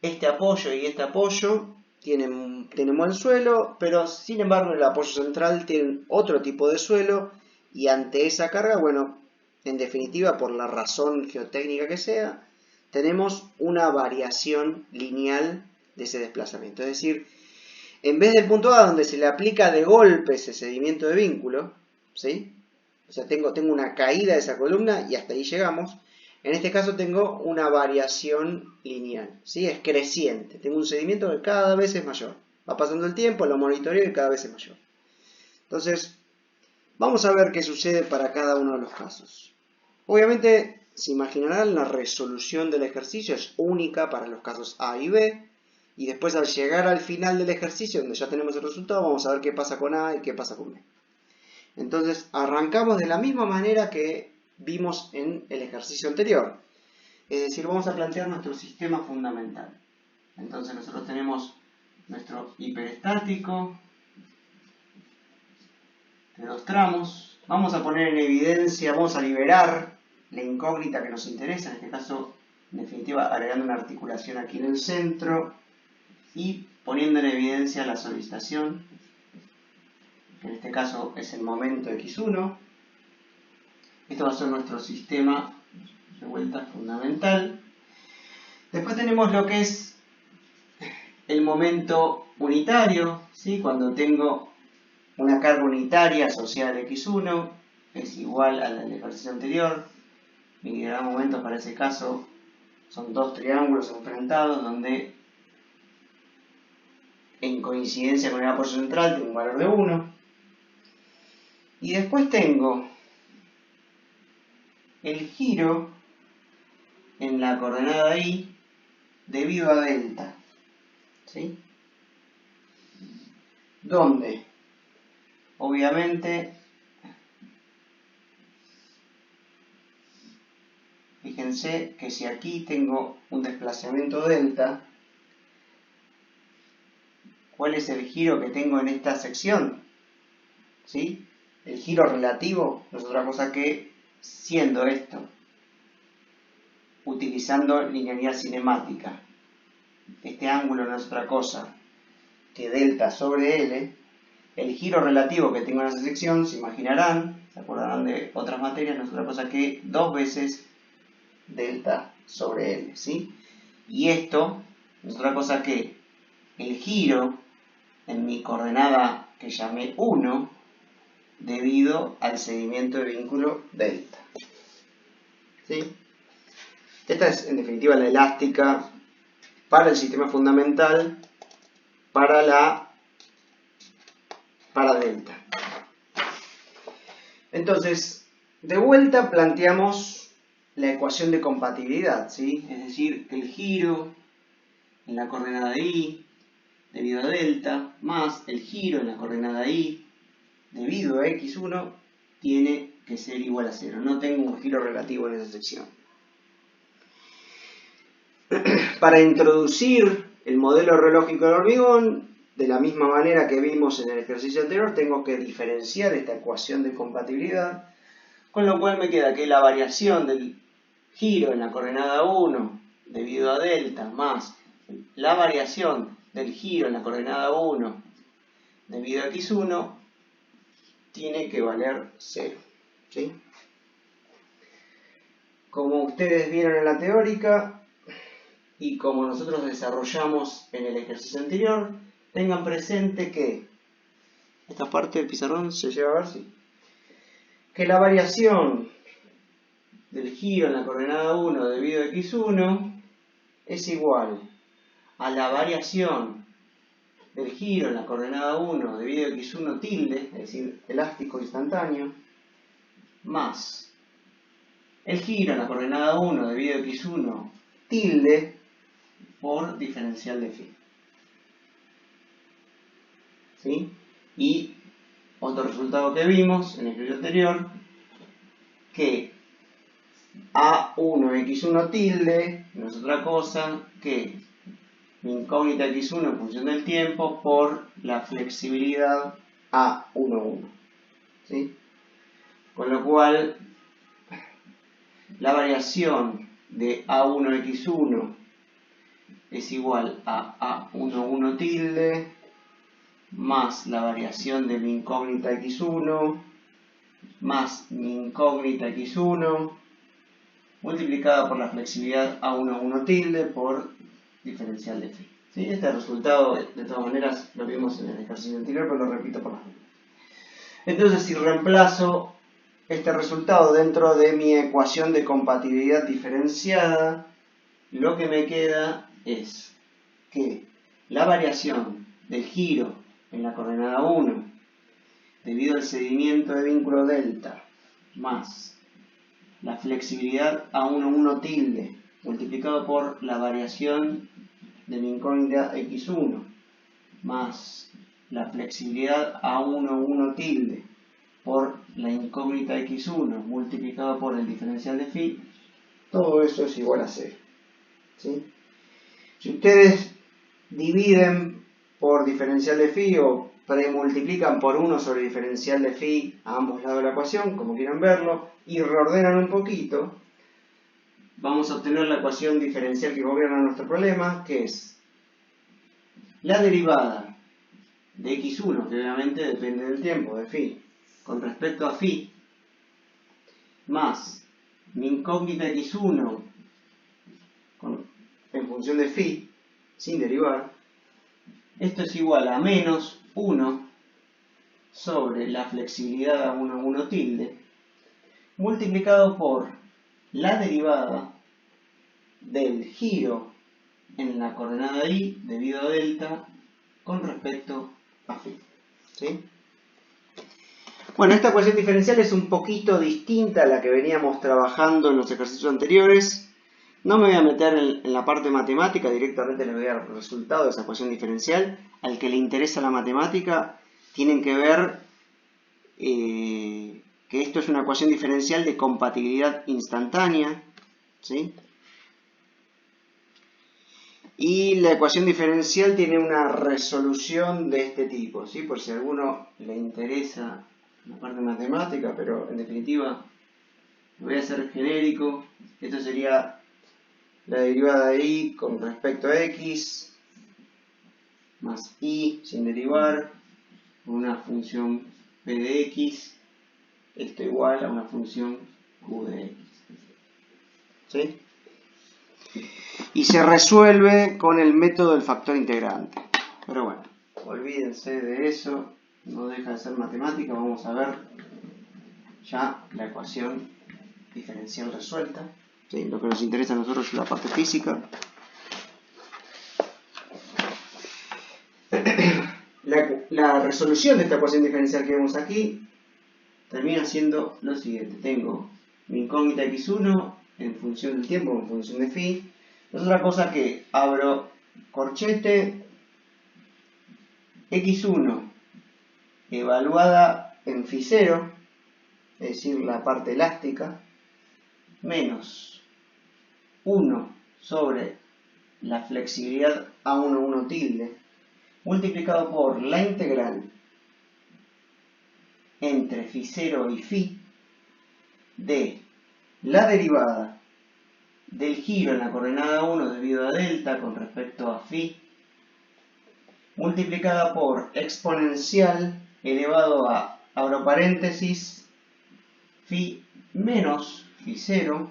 Speaker 1: este apoyo y este apoyo tienen buen suelo, pero sin embargo el apoyo central tiene otro tipo de suelo, y ante esa carga, bueno, en definitiva, por la razón geotécnica que sea, tenemos una variación lineal de ese desplazamiento. Es decir, en vez del punto A donde se le aplica de golpe ese cedimiento de vínculo, ¿sí? O sea, tengo una caída de esa columna y hasta ahí llegamos. En este caso tengo una variación lineal, ¿sí? Es creciente. Tengo un cedimiento que cada vez es mayor. Va pasando el tiempo, lo monitoreo y cada vez es mayor. Entonces, vamos a ver qué sucede para cada uno de los casos. Obviamente, se imaginarán, la resolución del ejercicio es única para los casos A y B. Y después, al llegar al final del ejercicio, donde ya tenemos el resultado, vamos a ver qué pasa con A y qué pasa con B. Entonces, arrancamos de la misma manera que vimos en el ejercicio anterior. Es decir, vamos a plantear nuestro sistema fundamental. Entonces, nosotros tenemos nuestro hiperestático, de dos tramos. Vamos a poner en evidencia, vamos a liberar la incógnita que nos interesa, en este caso, en definitiva, agregando una articulación aquí en el centro y poniendo en evidencia la solicitación, que en este caso es el momento x1. Esto va a ser nuestro sistema de vuelta fundamental. Después tenemos lo que es el momento unitario, ¿sí? Cuando tengo una carga unitaria asociada al x1, es igual a la del ejercicio anterior. Mi gran momento para ese caso son dos triángulos enfrentados donde en coincidencia con el apoyo central tengo un valor de 1. Y después tengo el giro en la coordenada y debido a delta, ¿sí? Donde obviamente, fíjense que si aquí tengo un desplazamiento delta, ¿cuál es el giro que tengo en esta sección? ¿Sí? El giro relativo no es otra cosa que, siendo esto, utilizando linealidad cinemática, este ángulo no es otra cosa que delta sobre L, el giro relativo que tengo en esa sección, se imaginarán, se acordarán de otras materias, no es otra cosa que 2 veces delta sobre L, ¿sí? Y esto no es otra cosa que el giro en mi coordenada que llamé 1 debido al seguimiento de vínculo delta, ¿sí? Esta es en definitiva la elástica para el sistema fundamental para delta. Entonces, de vuelta planteamos la ecuación de compatibilidad, ¿sí? Es decir, el giro en la coordenada y debido a delta más el giro en la coordenada y debido a x1 tiene que ser igual a 0. No tengo un giro relativo en esa sección. Para introducir el modelo relógico del hormigón, de la misma manera que vimos en el ejercicio anterior, tengo que diferenciar esta ecuación de compatibilidad, con lo cual me queda que la variación del giro en la coordenada 1 debido a delta más la variación del giro en la coordenada 1 debido a x1 tiene que valer 0, ¿sí? Como ustedes vieron en la teórica y como nosotros desarrollamos en el ejercicio anterior, tengan presente que esta parte del pizarrón se lleva a ver si que la variación del giro en la coordenada 1 debido a x1 es igual a la variación del giro en la coordenada 1 debido a x1 tilde, es decir, elástico instantáneo, más el giro en la coordenada 1 debido a x1 tilde por diferencial de phi. ¿Sí? Y otro resultado que vimos en el ejercicio anterior, que A1x1 tilde no es otra cosa que mi incógnita x1 en función del tiempo por la flexibilidad A11. ¿Sí? Con lo cual, la variación de A1x1 es igual a A11 tilde más la variación de mi incógnita x1 más mi incógnita x1 multiplicada por la flexibilidad A11 tilde por diferencial de phi. ¿Sí? Este resultado, de todas maneras, lo vimos en el ejercicio anterior, pero lo repito por las dudas. Entonces, si reemplazo este resultado dentro de mi ecuación de compatibilidad diferenciada, lo que me queda es que la variación del giro en la coordenada 1 debido al seguimiento de vínculo delta más la flexibilidad A11 tilde multiplicado por la variación de mi incógnita x1 más la flexibilidad A11 tilde por la incógnita x1 multiplicado por el diferencial de phi, todo eso es igual a 0. ¿Sí? Si ustedes dividen por diferencial de phi o premultiplican por 1 sobre el diferencial de phi a ambos lados de la ecuación, como quieran verlo, y reordenan un poquito, vamos a obtener la ecuación diferencial que gobierna nuestro problema, que es la derivada de x1, que obviamente depende del tiempo, de phi, con respecto a phi, más mi incógnita x1 en función de phi, sin derivar. Esto es igual a menos 1 sobre la flexibilidad A1 tilde, multiplicado por la derivada del giro en la coordenada y debido a delta con respecto a phi. ¿Sí? Bueno, esta ecuación diferencial es un poquito distinta a la que veníamos trabajando en los ejercicios anteriores. No me voy a meter en la parte matemática, directamente le voy a dar el resultado de esa ecuación diferencial. Al que le interesa la matemática, tienen que ver que esto es una ecuación diferencial de compatibilidad instantánea, ¿sí? Y la ecuación diferencial tiene una resolución de este tipo, ¿sí? Por si a alguno le interesa la parte matemática, pero en definitiva lo voy a hacer genérico. Esto sería la derivada de y con respecto a x más y sin derivar, una función p de x, esto igual a una función q de x. ¿Sí? Y se resuelve con el método del factor integrante. Pero bueno, olvídense de eso, no deja de ser matemática. Vamos a ver ya la ecuación diferencial resuelta. ¿Sí? Lo que nos interesa a nosotros es la parte física. La resolución de esta ecuación diferencial que vemos aquí termina siendo lo siguiente. Tengo mi incógnita x1 en función del tiempo, en función de phi. Es otra cosa que abro corchete x1 evaluada en phi0, es decir, la parte elástica, menos 1 sobre la flexibilidad A1 tilde, multiplicado por la integral entre phi0 y phi de la derivada del giro en la coordenada 1 debido a delta con respecto a phi, multiplicada por exponencial elevado a, abro paréntesis, phi menos phi0,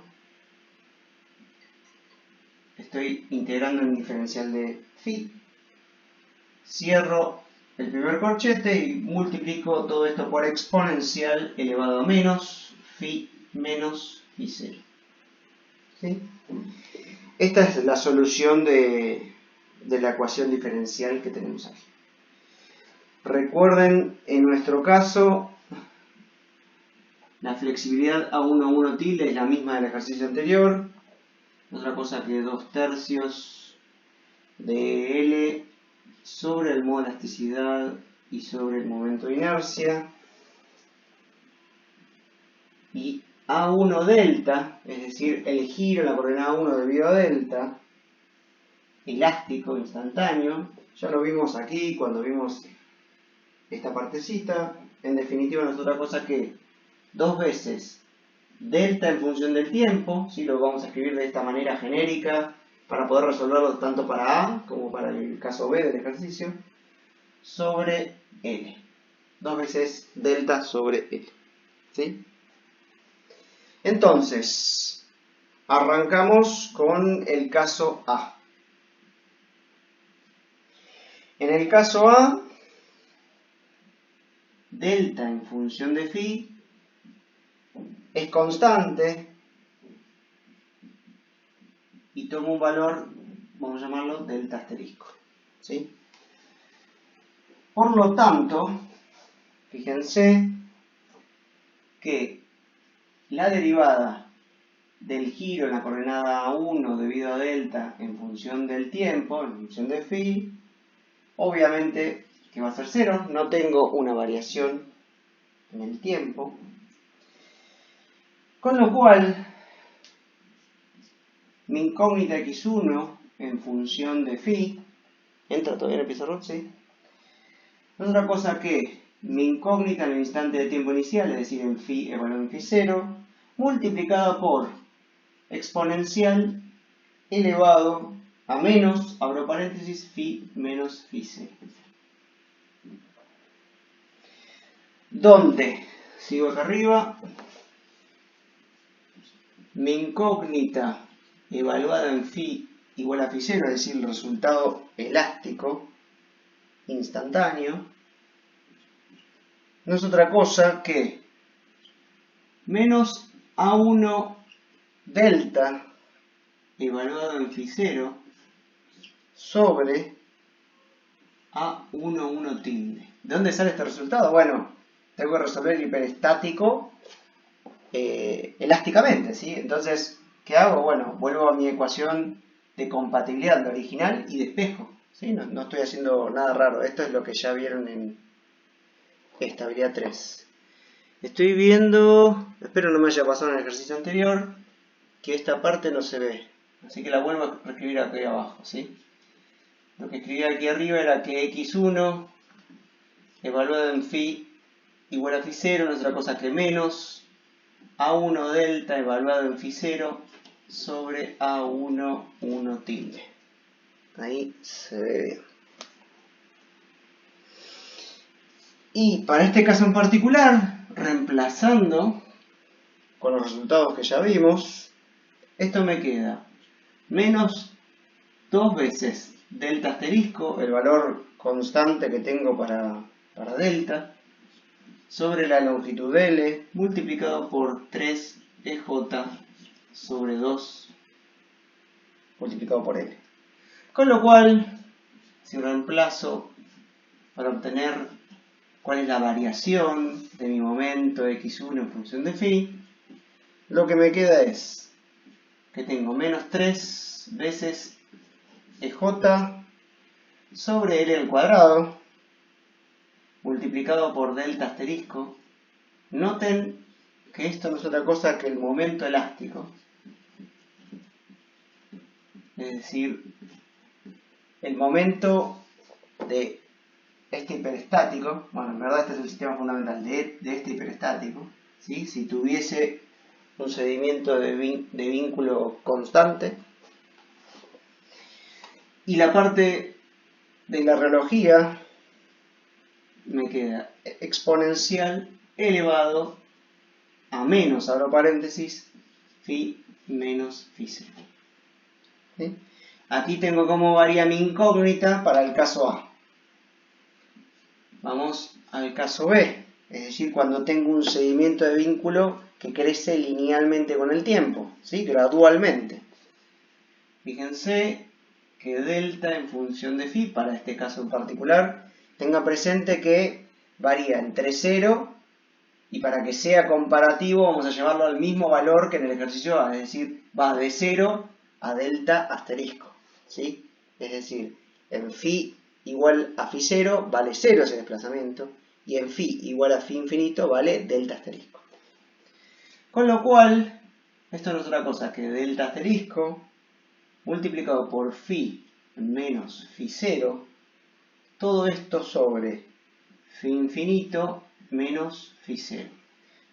Speaker 1: estoy integrando en diferencial de phi, cierro el primer corchete y multiplico todo esto por exponencial elevado a menos phi menos phi0. ¿Sí? Esta es la solución de la ecuación diferencial que tenemos aquí. Recuerden, en nuestro caso, la flexibilidad A1 tilde es la misma del ejercicio anterior. Otra cosa que 2/3 de L sobre el modo de elasticidad y sobre el momento de inercia. Y A1 delta, es decir, el giro en la coordenada 1 debido a delta, elástico, instantáneo. Ya lo vimos aquí cuando vimos esta partecita. En definitiva no es otra cosa que 2 veces delta en función del tiempo, ¿sí? Lo vamos a escribir de esta manera genérica para poder resolverlo tanto para A como para el caso B del ejercicio, sobre L. 2 veces delta sobre L. ¿Sí? Entonces, arrancamos con el caso A. En el caso A, delta en función de phi es constante y toma un valor, vamos a llamarlo delta asterisco. ¿Sí? Por lo tanto, fíjense que la derivada del giro en la coordenada 1 debido a delta en función del tiempo, en función de phi, obviamente que va a ser 0, no tengo una variación en el tiempo, con lo cual mi incógnita x1 en función de phi, entra todavía en el pizarrón, ¿sí? No es otra cosa que mi incógnita en el instante de tiempo inicial, es decir, en phi evaluado en phi 0, multiplicada por exponencial elevado a menos, abro paréntesis, phi menos phi 0. Donde, sigo acá arriba, mi incógnita evaluada en phi igual a phi 0, es decir, el resultado elástico instantáneo, no es otra cosa que menos A1 delta evaluado en phi 0 sobre A11 tilde. ¿De dónde sale este resultado? Bueno, tengo que resolver el hiperestático elásticamente, ¿sí? Entonces, ¿qué hago? Bueno, vuelvo a mi ecuación de compatibilidad, de original y de espejo, ¿sí? No estoy haciendo nada raro. Esto es lo que ya vieron en estabilidad 3. Estoy viendo, espero no me haya pasado en el ejercicio anterior, que esta parte no se ve. Así que la vuelvo a escribir aquí abajo, ¿sí? Lo que escribí aquí arriba era que x1 evaluado en phi igual a phi 0 no es otra cosa que menos A1 delta evaluado en phi 0 sobre A1 1 tilde. Ahí se ve bien. Y para este caso en particular, reemplazando con los resultados que ya vimos, esto me queda menos 2 veces delta asterisco, el valor constante que tengo para delta, sobre la longitud L, multiplicado por 3 EJ sobre 2 multiplicado por L. Con lo cual, si reemplazo para obtener cuál es la variación de mi momento x1 en función de phi, lo que me queda es que tengo menos 3 veces EJ sobre L al cuadrado, multiplicado por delta asterisco. Noten que esto no es otra cosa que el momento elástico, es decir, el momento de este hiperestático. Bueno, en verdad este es el sistema fundamental de este hiperestático, ¿sí? Si tuviese un seguimiento de vínculo constante. Y la parte de la relojía me queda exponencial elevado a menos, abro paréntesis, phi menos phi 0. ¿Sí? Aquí tengo cómo varía mi incógnita para el caso A. Vamos al caso B, es decir, cuando tengo un seguimiento de vínculo que crece linealmente con el tiempo, ¿sí? Gradualmente. Fíjense que delta en función de phi, para este caso en particular, tenga presente que varía entre 0 y para que sea comparativo vamos a llevarlo al mismo valor que en el ejercicio A, es decir, va de 0 a delta asterisco, ¿sí? Es decir, en phi igual a phi 0 vale 0 ese desplazamiento y en phi igual a phi infinito vale delta asterisco. Con lo cual, esto no es otra cosa que delta asterisco multiplicado por phi menos phi 0, todo esto sobre phi infinito menos phi 0.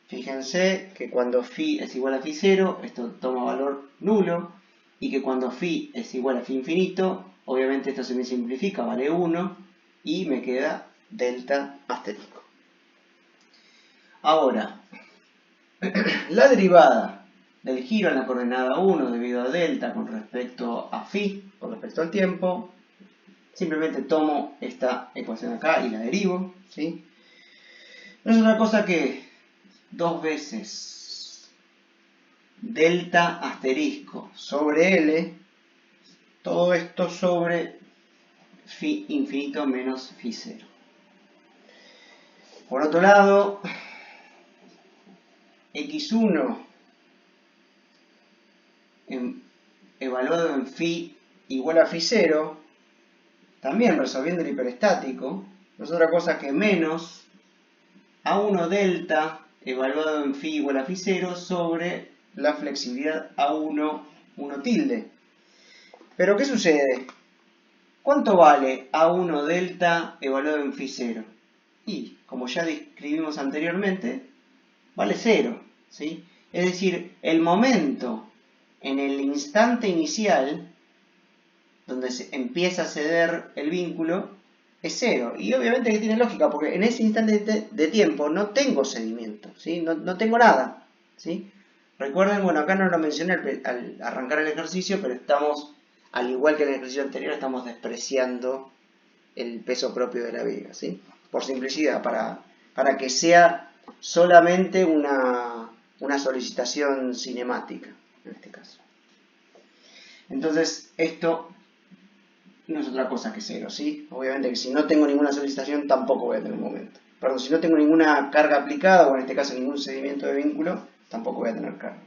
Speaker 1: Fíjense que cuando phi es igual a phi 0, esto toma valor nulo, y que cuando phi es igual a phi infinito, obviamente esto se me simplifica, vale 1, y me queda delta asterisco. Ahora, la derivada del giro en la coordenada 1 debido a delta con respecto a phi, con respecto al tiempo, simplemente tomo esta ecuación acá y la derivo, ¿sí? No es otra cosa que 2 veces delta asterisco sobre L, todo esto sobre phi infinito menos phi 0. Por otro lado, x1 evaluado en phi igual a phi 0, también resolviendo el hiperestático, no es otra cosa que menos A1 delta evaluado en phi igual a phi 0 sobre la flexibilidad A1 1 tilde. Pero ¿qué sucede? ¿Cuánto vale A1 delta evaluado en phi 0? Y, como ya describimos anteriormente, vale 0, ¿sí? Es decir, el momento en el instante inicial, donde se empieza a ceder el vínculo, es 0. Y obviamente que tiene lógica, porque en ese instante de tiempo no tengo sedimento, ¿sí? No tengo nada, ¿sí? Recuerden, bueno, acá no lo mencioné al arrancar el ejercicio, pero estamos, al igual que en el ejercicio anterior, estamos despreciando el peso propio de la viga, ¿sí? Por simplicidad, para que sea solamente una solicitación cinemática, en este caso. Entonces, esto no es otra cosa que 0, ¿sí? Obviamente que si no tengo ninguna solicitación, tampoco voy a tener un momento. Perdón, si no tengo ninguna carga aplicada, o en este caso ningún sedimento de vínculo, tampoco voy a tener carga.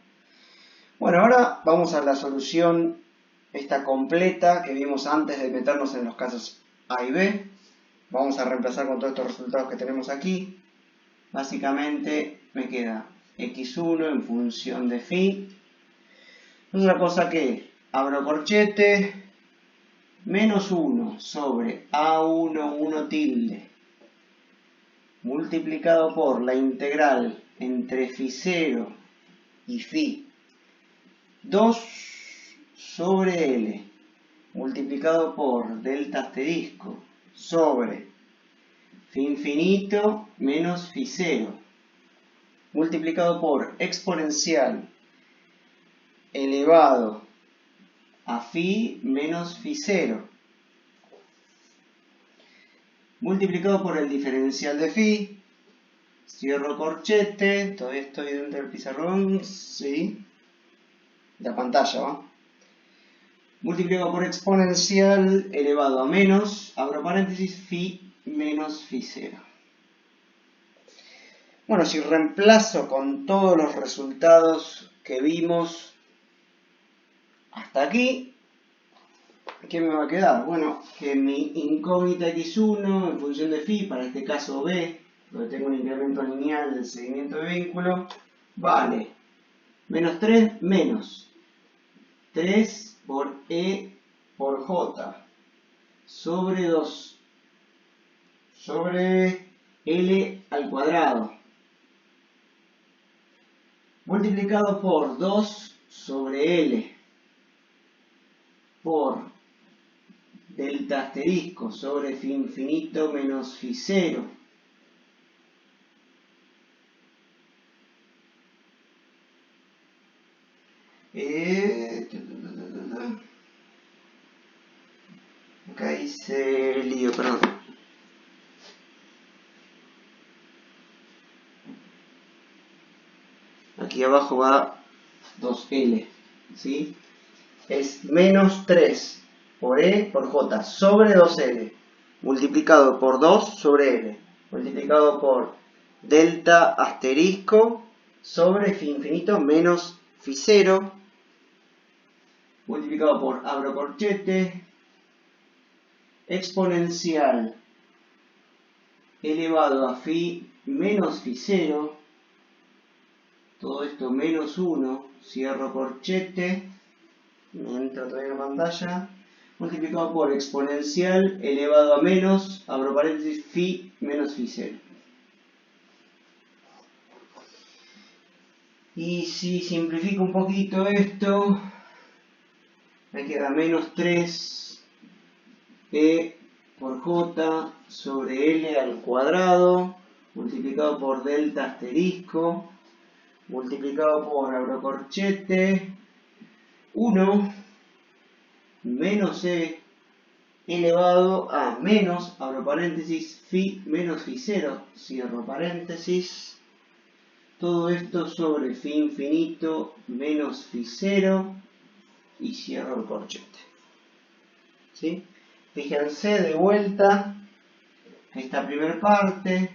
Speaker 1: Bueno, ahora vamos a la solución esta completa que vimos antes de meternos en los casos A y B. Vamos a reemplazar con todos estos resultados que tenemos aquí. Básicamente me queda x1 en función de phi. Otra cosa que abro corchete, menos 1 sobre A1, 1 tilde, multiplicado por la integral entre phi 0 y phi 2 sobre L, multiplicado por delta asterisco sobre phi infinito menos phi 0, multiplicado por exponencial elevado a phi menos phi 0, multiplicado por el diferencial de phi, cierro corchete, todavía estoy dentro del pizarrón, sí, la pantalla, ¿va? Multiplicado por exponencial elevado a menos, abro paréntesis, phi menos phi 0. Bueno, si reemplazo con todos los resultados que vimos hasta aquí, ¿qué me va a quedar? Bueno, que mi incógnita x1 en función de phi, para este caso b, donde tengo un incremento lineal del seguimiento de vínculo, vale menos 3 menos 3 por e por j sobre 2 sobre L al cuadrado, multiplicado por 2 sobre L por delta asterisco sobre phi infinito menos phi 0 acá hice lío, perdón. Aquí abajo va 2L, ¿sí? Es menos 3 por E por J sobre 2L, multiplicado por 2 sobre L, multiplicado por delta asterisco sobre phi infinito menos phi 0, multiplicado por abro corchete, exponencial elevado a phi menos phi 0, todo esto menos 1, cierro corchete, entro todavía en la pantalla, multiplicado por exponencial elevado a menos, abro paréntesis, phi menos phi 0. Y si simplifico un poquito esto, me queda menos 3 e por j sobre L al cuadrado, multiplicado por delta asterisco, multiplicado por abro corchete, 1 menos e elevado a menos, abro paréntesis, phi menos phi 0, cierro paréntesis, todo esto sobre phi infinito menos phi 0 y cierro el corchete. ¿Sí? Fíjense de vuelta esta primera parte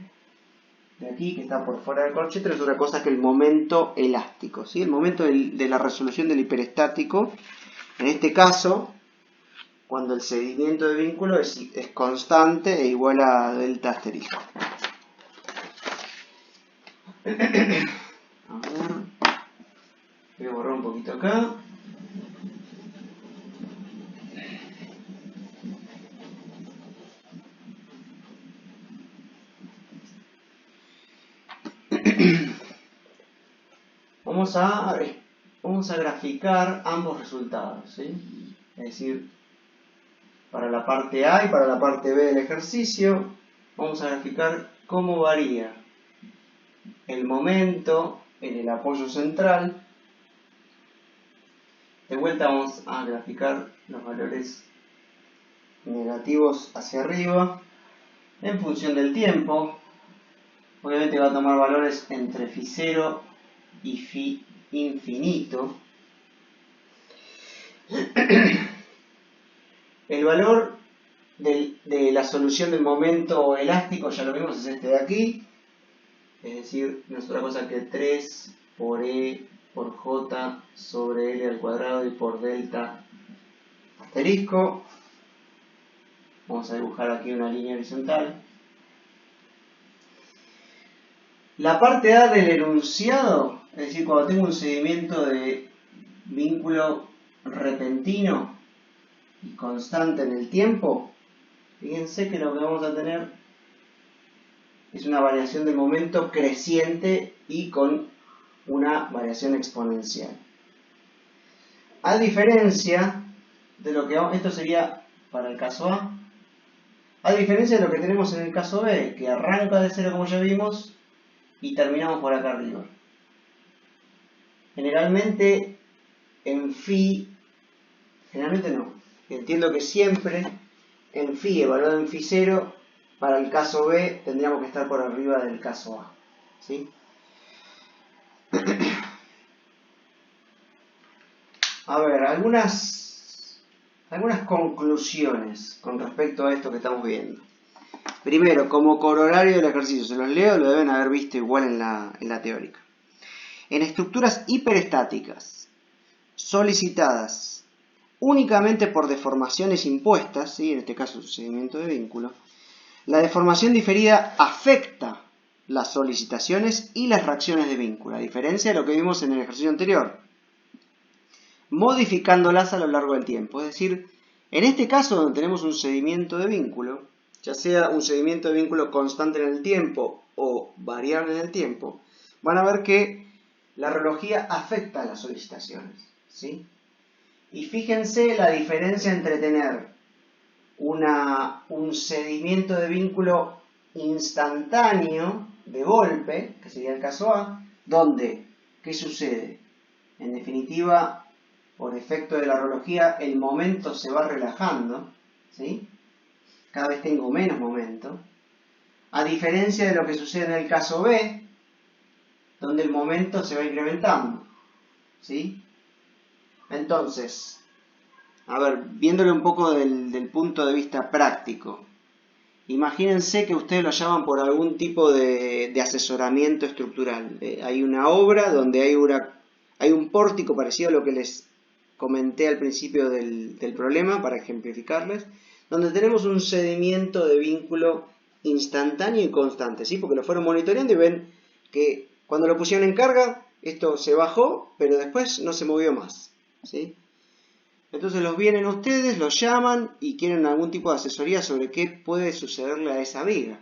Speaker 1: de aquí que está por fuera del corchete no es otra cosa que el momento elástico, ¿sí? El momento de la resolución del hiperestático. En este caso, cuando el seguimiento de vínculo es constante e igual a delta asterisco. A ver, voy a borrar un poquito acá. vamos a graficar ambos resultados, ¿sí? Es decir, para la parte A y para la parte B del ejercicio, vamos a graficar cómo varía el momento en el apoyo central. De vuelta vamos a graficar los valores negativos hacia arriba en función del tiempo. Obviamente va a tomar valores entre phi 0 y phi infinito. El valor de la solución del momento elástico, ya lo vimos, es este de aquí. Es decir, no es otra cosa que 3 por E por J sobre L al cuadrado y por delta asterisco. Vamos a dibujar aquí una línea horizontal. La parte A del enunciado, es decir, cuando tengo un seguimiento de vínculo repentino y constante en el tiempo, fíjense que lo que vamos a tener es una variación del momento creciente y con una variación exponencial. A diferencia de lo que esto sería para el caso A diferencia de lo que tenemos en el caso B, que arranca de 0 como ya vimos y terminamos por acá arriba. Generalmente en phi, generalmente no, entiendo que siempre en phi evaluado en phi 0, para el caso B tendríamos que estar por arriba del caso A, ¿sí? A ver, algunas conclusiones con respecto a esto que estamos viendo. Primero, como corolario del ejercicio, se los leo, lo deben haber visto igual en la teórica. En estructuras hiperestáticas solicitadas únicamente por deformaciones impuestas, ¿sí? En este caso seguimiento de vínculo, la deformación diferida afecta las solicitaciones y las reacciones de vínculo, a diferencia de lo que vimos en el ejercicio anterior, modificándolas a lo largo del tiempo. Es decir, en este caso donde tenemos un seguimiento de vínculo, ya sea un seguimiento de vínculo constante en el tiempo o variable en el tiempo, van a ver que la reología afecta a las solicitaciones, ¿sí? Y fíjense la diferencia entre tener un seguimiento de vínculo instantáneo de golpe, que sería el caso A, donde, ¿qué sucede? En definitiva, por efecto de la reología, el momento se va relajando, ¿sí? Cada vez tengo menos momento, a diferencia de lo que sucede en el caso B, donde el momento se va incrementando, ¿sí? Entonces, a ver, viéndolo un poco del punto de vista práctico, imagínense que ustedes lo llaman por algún tipo de asesoramiento estructural. Hay una obra donde hay un pórtico parecido a lo que les comenté al principio del problema, para ejemplificarles, donde tenemos un seguimiento de vínculo instantáneo y constante, ¿sí? Porque lo fueron monitoreando y ven que cuando lo pusieron en carga, esto se bajó, pero después no se movió más, ¿sí? Entonces los vienen ustedes, los llaman y quieren algún tipo de asesoría sobre qué puede sucederle a esa viga.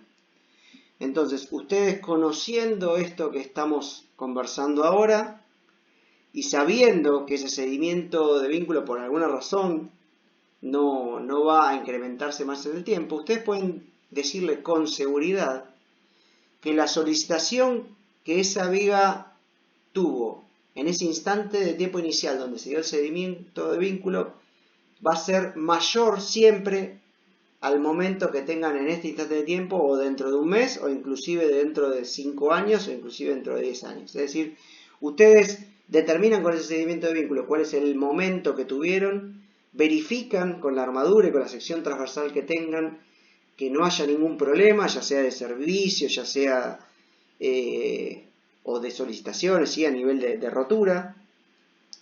Speaker 1: Entonces, ustedes conociendo esto que estamos conversando ahora y sabiendo que ese seguimiento de vínculo por alguna razón no va a incrementarse más en el tiempo, ustedes pueden decirle con seguridad que la solicitación que esa viga tuvo en ese instante de tiempo inicial donde se dio el seguimiento de vínculo va a ser mayor siempre al momento que tengan en este instante de tiempo o dentro de un mes o inclusive dentro de 5 años o inclusive dentro de 10 años. Es decir, ustedes determinan con ese seguimiento de vínculo cuál es el momento que tuvieron, verifican con la armadura y con la sección transversal que tengan que no haya ningún problema, ya sea de servicio, ya sea o de solicitaciones, ¿sí? A nivel de rotura.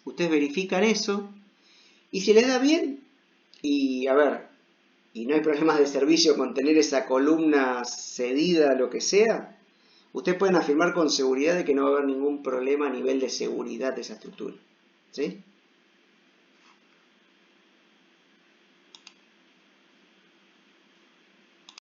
Speaker 1: Ustedes verifican eso y si les da bien, y a ver, y no hay problemas de servicio con tener esa columna cedida, lo que sea, ustedes pueden afirmar con seguridad de que no va a haber ningún problema a nivel de seguridad de esa estructura, ¿sí?